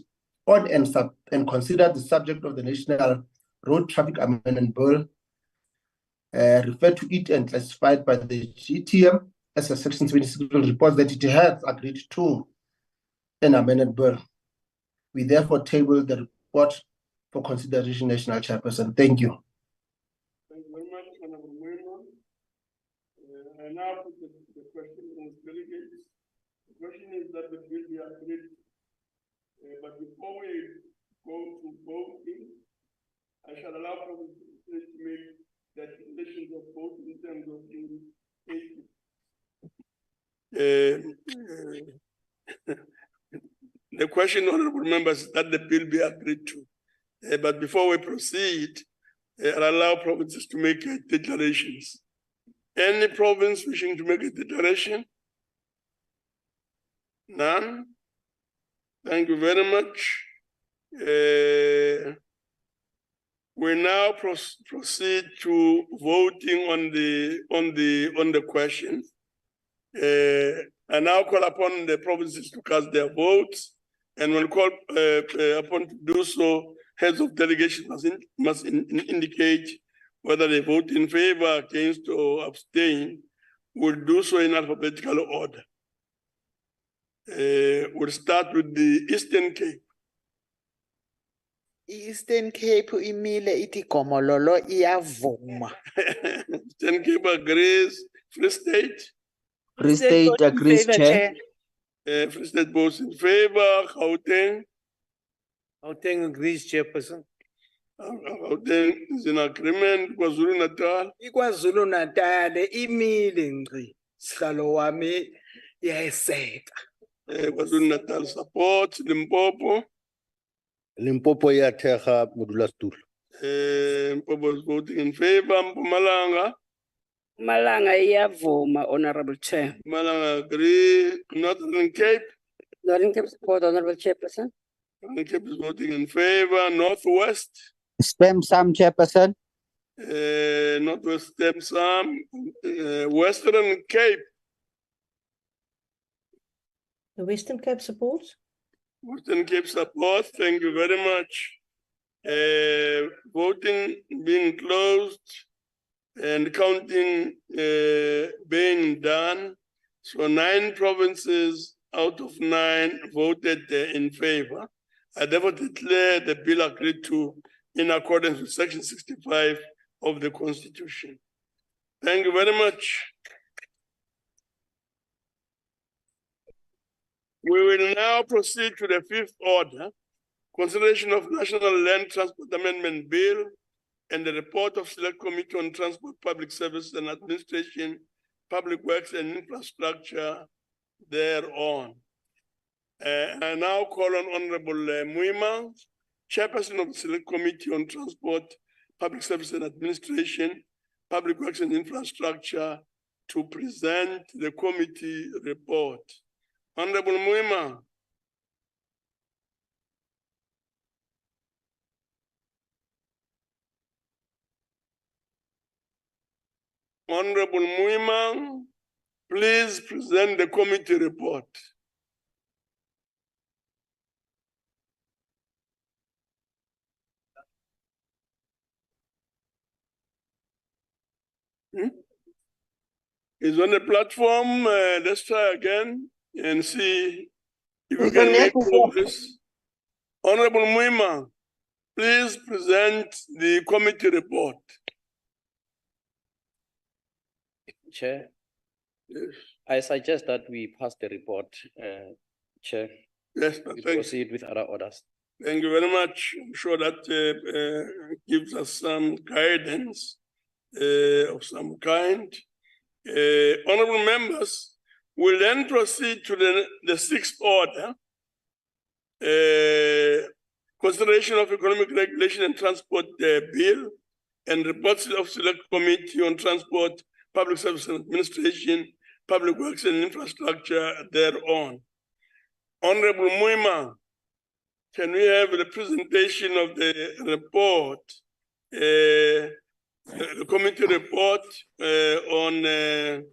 on and considered the subject of the National Road Traffic Amendment Bill, referred to it and classified by the GTM as a Section 26 bill, reports that it has agreed to an amended bill. We therefore table the report for consideration, National Chairperson. Thank you. Thank you very much, Honorable Moema. I now put the question on the delegates. The question is that the bill be agreed. But before we go to voting, I shall allow Province to make the declarations of vote in terms of the question, honorable members, is that the bill be agreed to. But before we proceed, I'll allow provinces to make declarations. Any province wishing to make a declaration? None? Thank you very much. We now proceed to voting on the question. I now call upon the provinces to cast their votes, and when called upon to do so, heads of delegation must indicate whether they vote in favor, against, or abstain. We'll do so in alphabetical order. We'll start with the Eastern Cape. Eastern Cape imile iti gomololo iyavuma. Eastern Cape agrees. Free State? Free State agrees, Chair. Free State votes in favor. Gauteng? Gauteng agrees, Chairperson. Gauteng is in agreement. KwaZulu-Natal? KwaZulu-Natal imile ngqi. Sihlalo wami iyayiseka. KwaZulu-Natal supports. Limpopo? Limpopo iyathega modulasetulo. Limpopo is voting in favor. Mpumalanga? Malanga iyavuma, Honorable Chair. Mpumalanga agree. Northern Cape? Northern Cape support, Honorable Chairperson. Northern Cape is voting in favor. Northwest? Spam Sam, Chairperson. Northwest Stem Sam. Western Cape? The Western Cape supports. Western Cape supports. Thank you very much. Voting being closed and counting being done. So 9 provinces out of 9 voted in favor. I therefore declare the bill agreed to in accordance with Section 65 of the Constitution. Thank you very much. We will now proceed to the 5th order, consideration of National Land Transport Amendment Bill and the report of Select Committee on Transport, Public Services and Administration, Public Works and Infrastructure thereon. I now call on Honorable Moema, Chairperson of the Select Committee on Transport, Public Services and Administration, Public Works and Infrastructure, to present the committee report. Honorable Moema. Honorable Moema. please present the committee report. Is on the platform. Let's try again and see if we can make progress. Honorable Muima, please present the committee report. Chair, Yes. I suggest that we pass the report, Chair. Yes, We thank proceed with other orders. Thank you very much. I'm sure that gives us some guidance of some kind. Honorable members, we'll then proceed to the sixth order. Consideration of Economic Regulation and Transport Bill and reports of Select Committee on Transport, Public Service and Administration, Public Works and Infrastructure thereon. Honorable Muima, can we have the presentation of the report, the committee report on the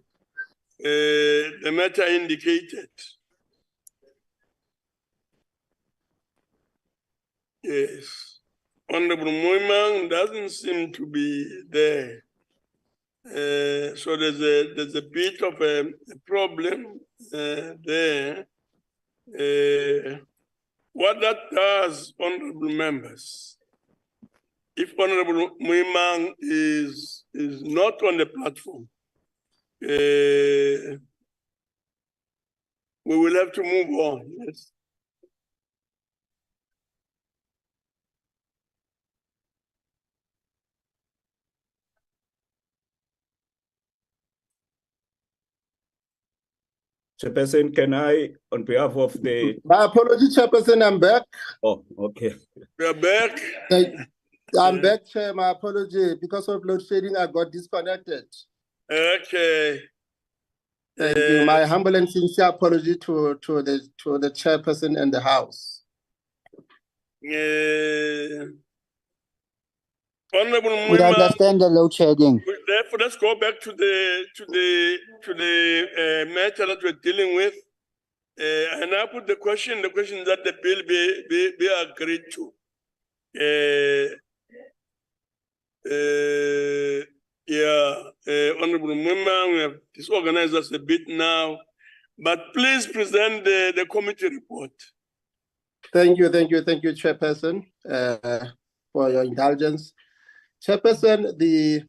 matter indicated? Yes. Honorable Muima doesn't seem to be there. So there's a bit of a problem there. What that does, honorable members, if Honorable Muimang is not on the platform, we will have to move on. Yes. Chairperson, can I, on behalf of the... My apology, Chairperson, I'm back. Oh, okay. We are back. I'm back, Chair. My apology. Because of load shedding, I got disconnected. Okay. Thank you. My humble and sincere apology to the Chairperson and the House. Honorable We Muima, understand the load shedding. therefore, let's go back to the matter that we're dealing with. And I put the question that the bill be agreed to. Honorable Muima, we have disorganized us a bit now, but please present the committee report. Thank you, Chairperson, for your indulgence. Chairperson, the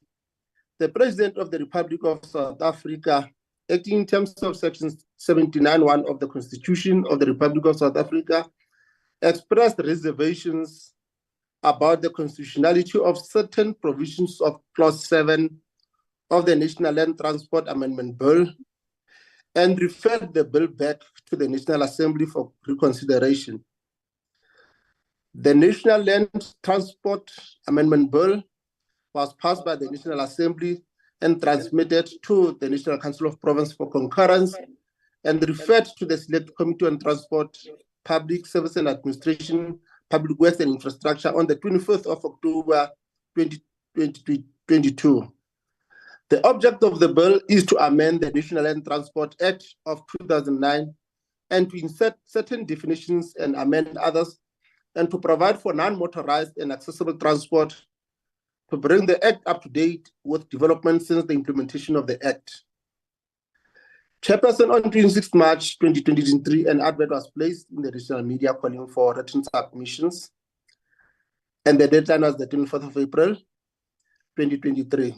President of the Republic of South Africa, acting in terms of Section 79(1) of the Constitution of the Republic of South Africa, expressed reservations about the constitutionality of certain provisions of Clause 7 of the National Land Transport Amendment Bill and referred the bill back to the National Assembly for reconsideration. The National Land Transport Amendment Bill was passed by the National Assembly and transmitted to the National Council of Province for concurrence and referred to the Select Committee on Transport, Public Service and Administration, Public Works and Infrastructure on the 25th of October 2022. The object of the bill is to amend the National Land Transport Act of 2009 and to insert certain definitions and amend others, and to provide for non-motorized and accessible transport, to bring the Act up to date with developments since the implementation of the Act. Chairperson, on 26 March 2023, an advert was placed in the regional media calling for written submissions, and the deadline was the 24th of April 2023.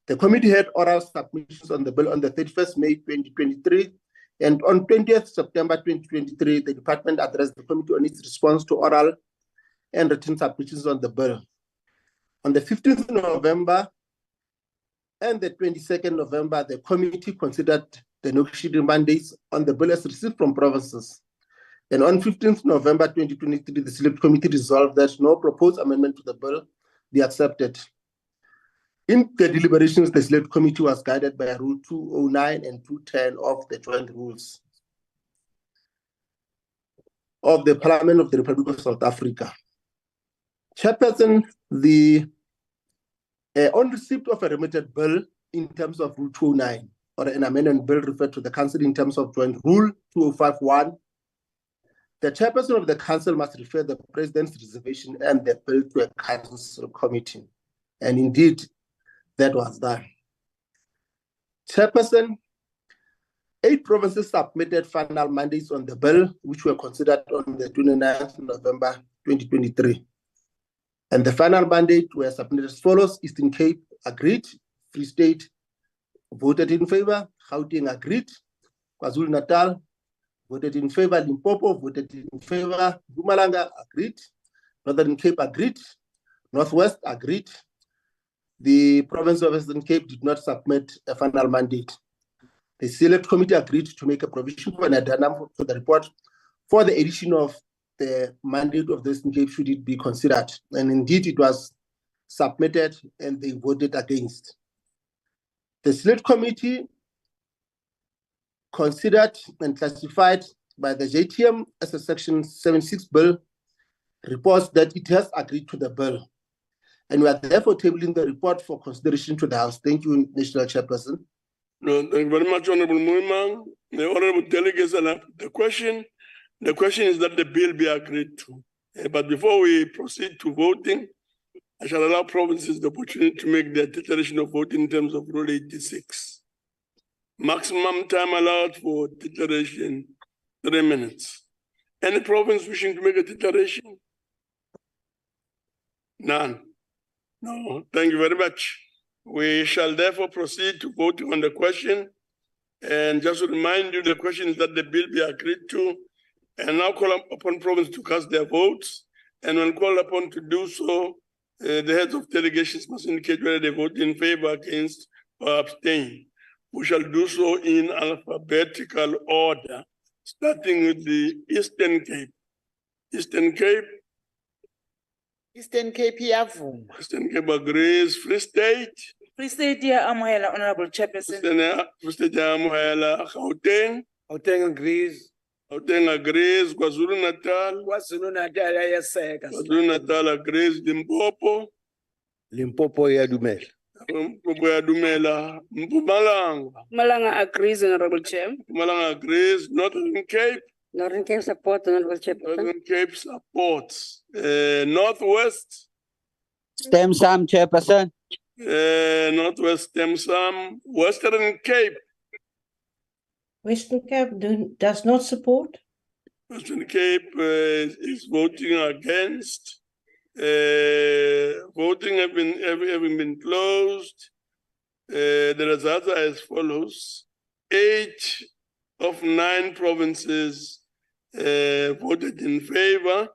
The committee had oral submissions on the bill on the 31st May 2023, and on 20th September 2023, the department addressed the committee on its response to oral and written submissions on the bill. On the 15th November and the 22nd November, the committee considered the negotiating mandates on the bill as received from provinces. And on 15th November 2023, the Select Committee resolved that no proposed amendment to the bill be accepted. In the deliberations, the Select Committee was guided by Rule 209 and 210 of the Joint Rules of the Parliament of the Republic of South Africa. Chairperson, on receipt of a remitted bill in terms of Rule 209, or an amendment bill referred to the council in terms of Joint Rule 2051, the chairperson of the council must refer the president's reservation and the bill to a council committee. And indeed, that was done. Chairperson, 8 provinces submitted final mandates on the bill, which were considered on the 29th of November 2023. And the final mandate were submitted as follows: Eastern Cape agreed, Free State voted in favor, Gauteng agreed, KwaZulu-Natal voted in favor, Limpopo voted in favor, Mpumalanga agreed, Northern Cape agreed, Northwest agreed. The province of Western Cape did not submit a final mandate. The Select Committee agreed to make a provision for an addendum for the report for the addition of the mandate of the Western Cape should it be considered. And indeed, it was submitted and they voted against. The Select Committee considered and classified by the JTM as a Section 76 bill, reports that it has agreed to the bill. And we are therefore tabling the report for consideration to the House. Thank you, National Chairperson. No, thank you very much, Honorable Muimang. The honorable delegates and the question is that the bill be agreed to. But before we proceed to voting, I shall allow provinces the opportunity to make their declaration of vote in terms of Rule 86. Maximum time allowed for declaration, 3 minutes. Any province wishing to make a declaration? None. No, thank you very much. We shall therefore proceed to vote on the question. And just to remind you, the question is that the bill be agreed to, and now call upon province to cast their votes. And when called upon to do so, the heads of delegations must indicate whether they vote in favor, against, or abstain. We shall do so in alphabetical order, starting with the Eastern Cape. Eastern Cape. Eastern Cape iyavuma. Eastern Cape agrees. Free State. Free State iyamukela, Honorable Chairperson. Free State iyamukela. Gauteng. Gauteng agrees. Gauteng agrees. KwaZulu-Natal. KwaZulu-Natal iyaseka. KwaZulu-Natal agrees. Limpopo. Limpopo iyadumela. Limpopo iyadumela. Mpumalanga. Mpumalanga agrees, Honorable Chair. Mpumalanga agrees. Northern Cape. Northern Cape support, Honorable Chairperson. Northern Cape supports. Northwest. Stem Sam, Chairperson. Northwest Stem Sam. Western Cape. Western Cape does not support. Western Cape is voting against. Voting having been closed. The results are as follows: 8 of 9 provinces voted in favor.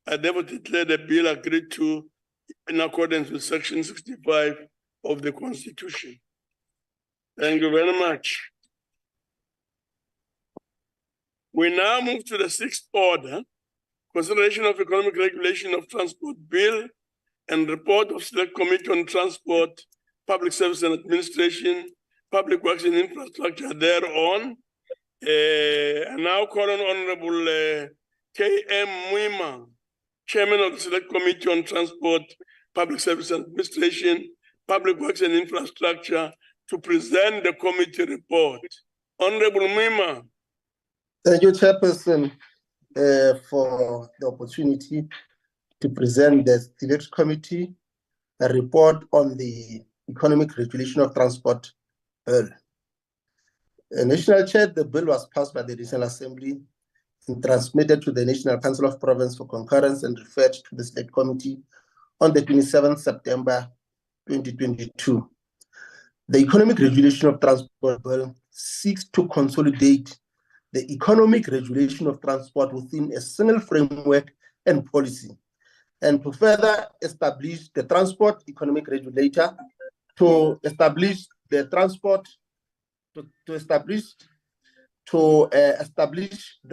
I therefore declare the bill agreed to in accordance with Section 65 of the Constitution. Thank you very much. We now move to the 6th order, consideration of economic regulation of transport bill and report of Select Committee on Transport, Public Service and Administration, Public Works and Infrastructure thereon. I now call on Honorable K.M. Muimang, Chairman of the Select Committee on Transport, Public Service and Administration, Public Works and Infrastructure, to present the committee report. Honorable Muimang. Thank you, Chairperson, for the opportunity to present the Select Committee a report on the economic regulation of transport bill. National Chair, the bill was passed by the National Assembly and transmitted to the National Council of Province for concurrence and referred to the Select Committee on the 27th September 2022. The economic regulation of transport bill seeks to consolidate the economic regulation of transport within a single framework and policy, and to further establish the transport economic regulator, to establish the transport the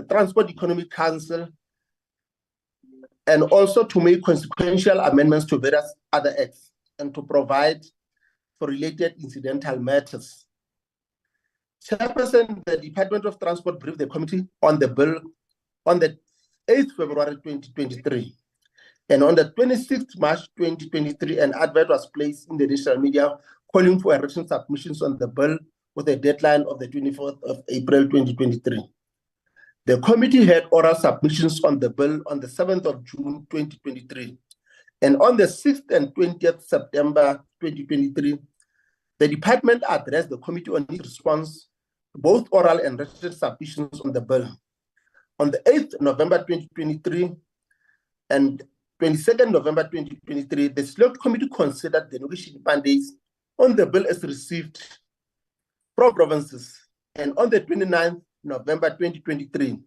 Transport Economic Council, and also to make consequential amendments to various other acts and to provide for related incidental matters. Chairperson, the Department of Transport briefed the committee on the bill on the 8th February 2023. And on the 26th March 2023, an advert was placed in the digital media calling for written submissions on the bill with a deadline of the 24th of April 2023. The committee had oral submissions on the bill on the 7th of June 2023. And on the 6th and 20th September 2023, the department addressed the committee on its response to both oral and written submissions on the bill. On the 8th November 2023 and 22nd November 2023, the Select Committee considered the negotiation mandates on the bill as received from provinces. And on the 29th November 2023,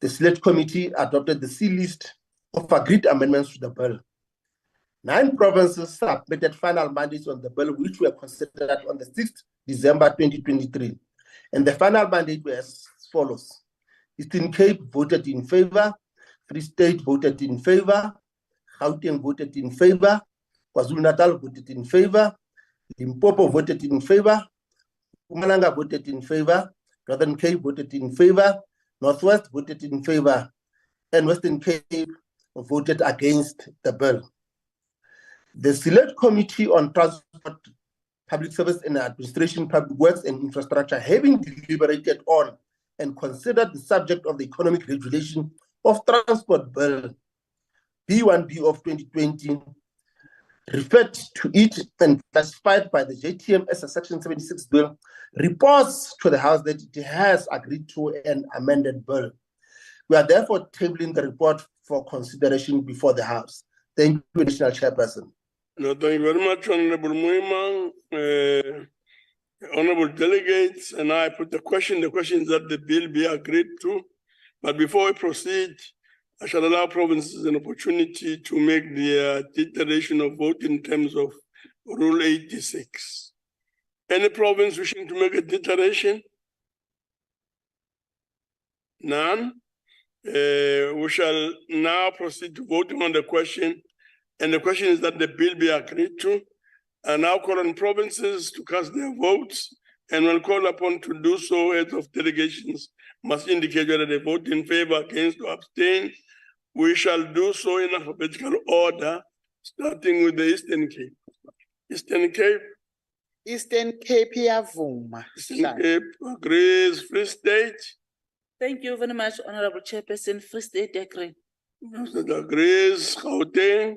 the Select Committee adopted the C list of agreed amendments to the bill. 9 provinces submitted final mandates on the bill, which were considered on the 6th December 2023. And the final mandate were as follows. Eastern Cape voted in favor, Free State voted in favor, Gauteng voted in favor, KwaZulu-Natal voted in favor, Limpopo voted in favor, Mpumalanga voted in favor, Northern Cape voted in favor, Northwest voted in favor, and Western Cape voted against the bill. The Select Committee on Transport, Public Service and Administration, Public Works and Infrastructure, having deliberated on and considered the subject of the Economic Regulation of Transport Bill B1B of 2020, referred to it and classified by the JTM as a Section 76 bill, reports to the House that it has agreed to an amended bill. We are therefore tabling the report for consideration before the House. Thank you, National Chairperson. No, thank you very much, Honorable Muimang. Honorable delegates, and I put the question is that the bill be agreed to. But before we proceed, I shall allow provinces an opportunity to make their declaration of vote in terms of Rule 86. Any province wishing to make a declaration? None. We shall now proceed to voting on the question. And the question is that the bill be agreed to. I now call on provinces to cast their votes, and will call upon to do so, heads of delegations must indicate whether they vote in favor, against, or abstain. We shall do so in alphabetical order, starting with the Eastern Cape. Eastern Cape. Eastern Cape iyavuma. Eastern Cape agrees. Free State. Thank you very much, Honorable Chairperson. Free State agree. Agrees. Gauteng.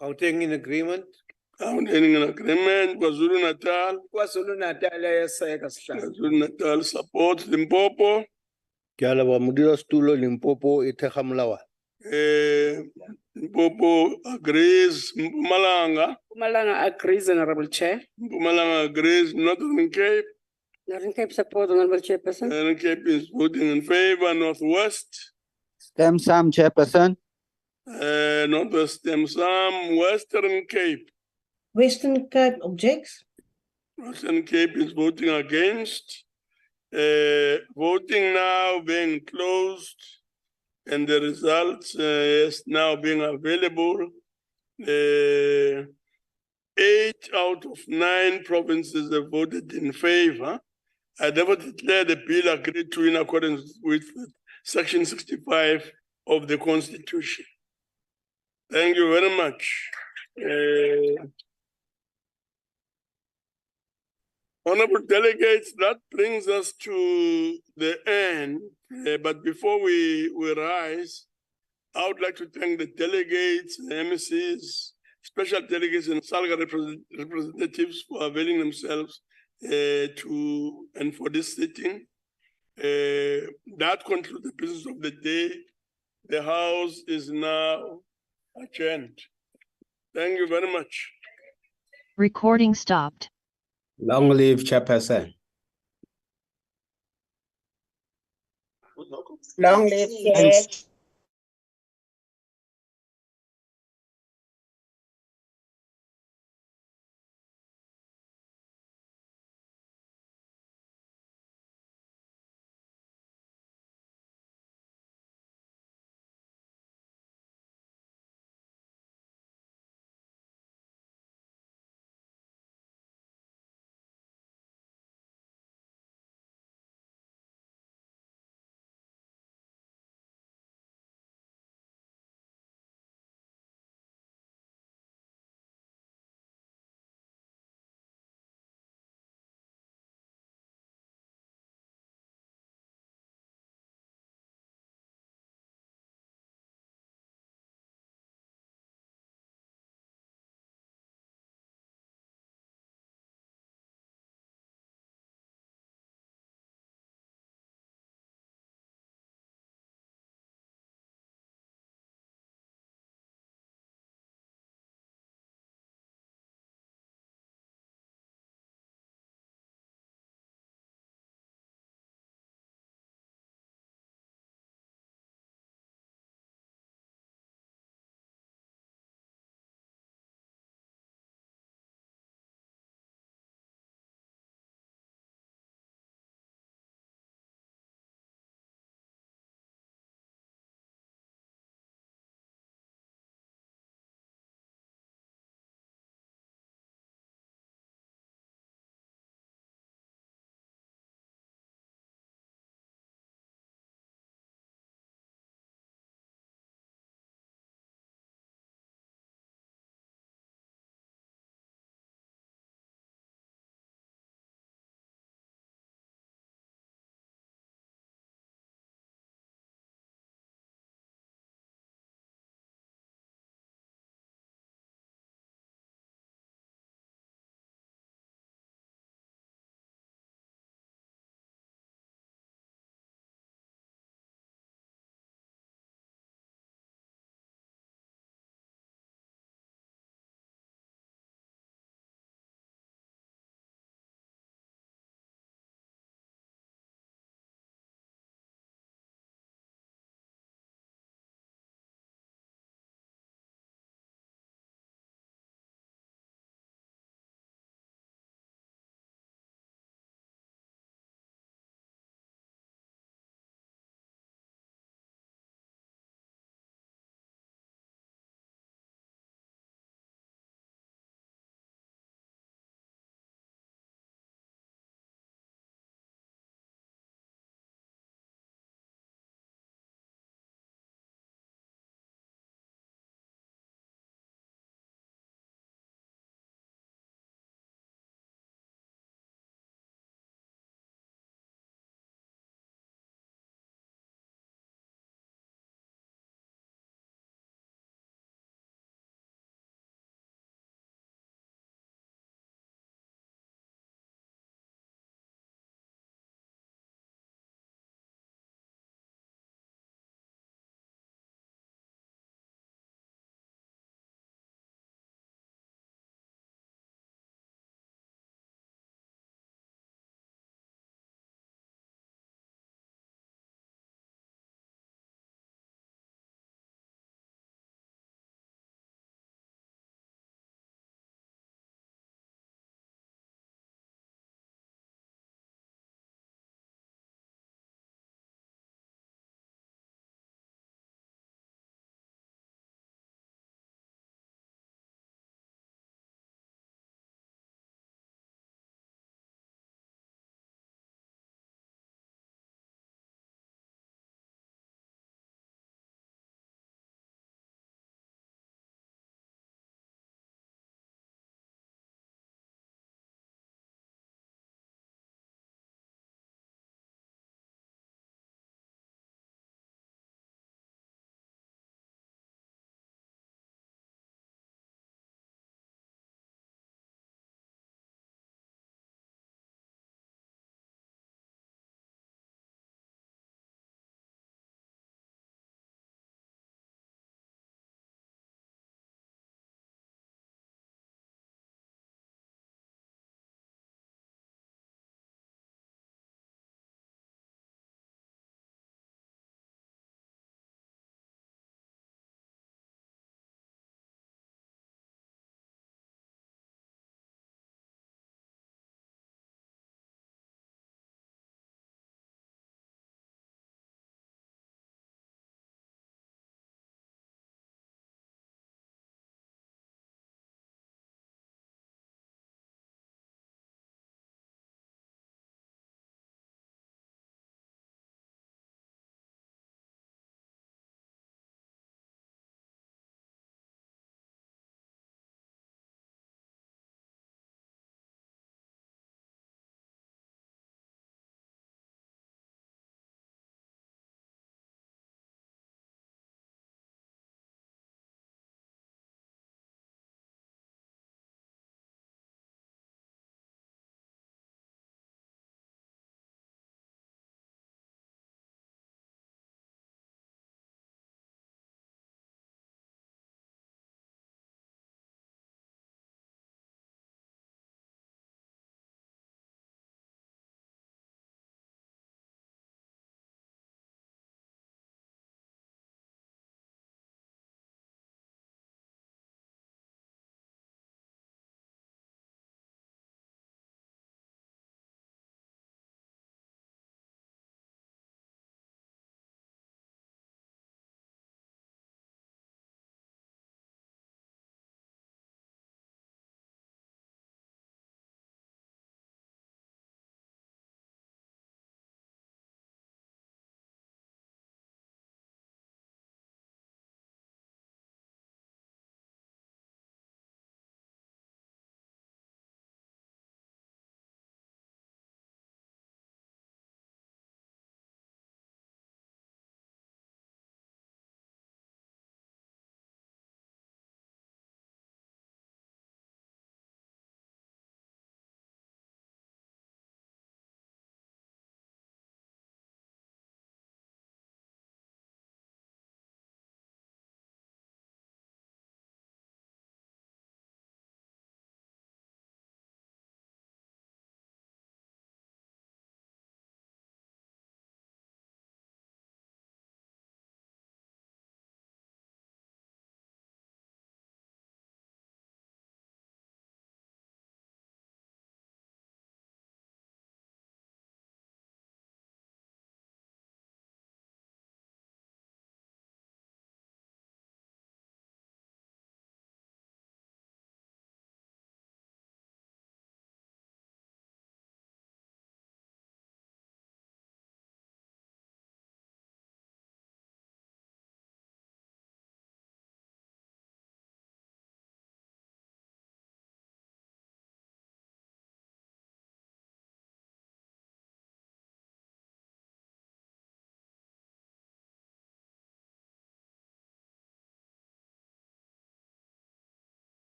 Gauteng in agreement. Gauteng in agreement. KwaZulu-Natal. KwaZulu-Natal ayaseka sihlalo. KwaZulu-Natal supports. Limpopo. Kyalaba mudira stulo Limpopo ithega molawa. Limpopo agrees. Mpumalanga. Mpumalanga agrees, Honorable Chair. Mpumalanga agrees. Northern Cape. Northern Cape support, Honorable Chairperson. Northern Cape is voting in favor. Northwest. Stem Sam, Chairperson. Northwest Stem Sam. Western Cape. Western Cape objects. Western Cape is voting against. Voting now being closed, and the results is now being available. 8 out of 9 provinces have voted in favor. I therefore declare the bill agreed to in accordance with Section 65 of the Constitution. Thank you very much. Honorable delegates, that brings us to the end. But before we rise, I would like to thank the delegates, the MCs, special delegates, and SALGA representatives for availing themselves for this sitting. That concludes the business of the day. The House is now adjourned. Thank you very much. Recording stopped. Long live Chairperson. Long live, Chair.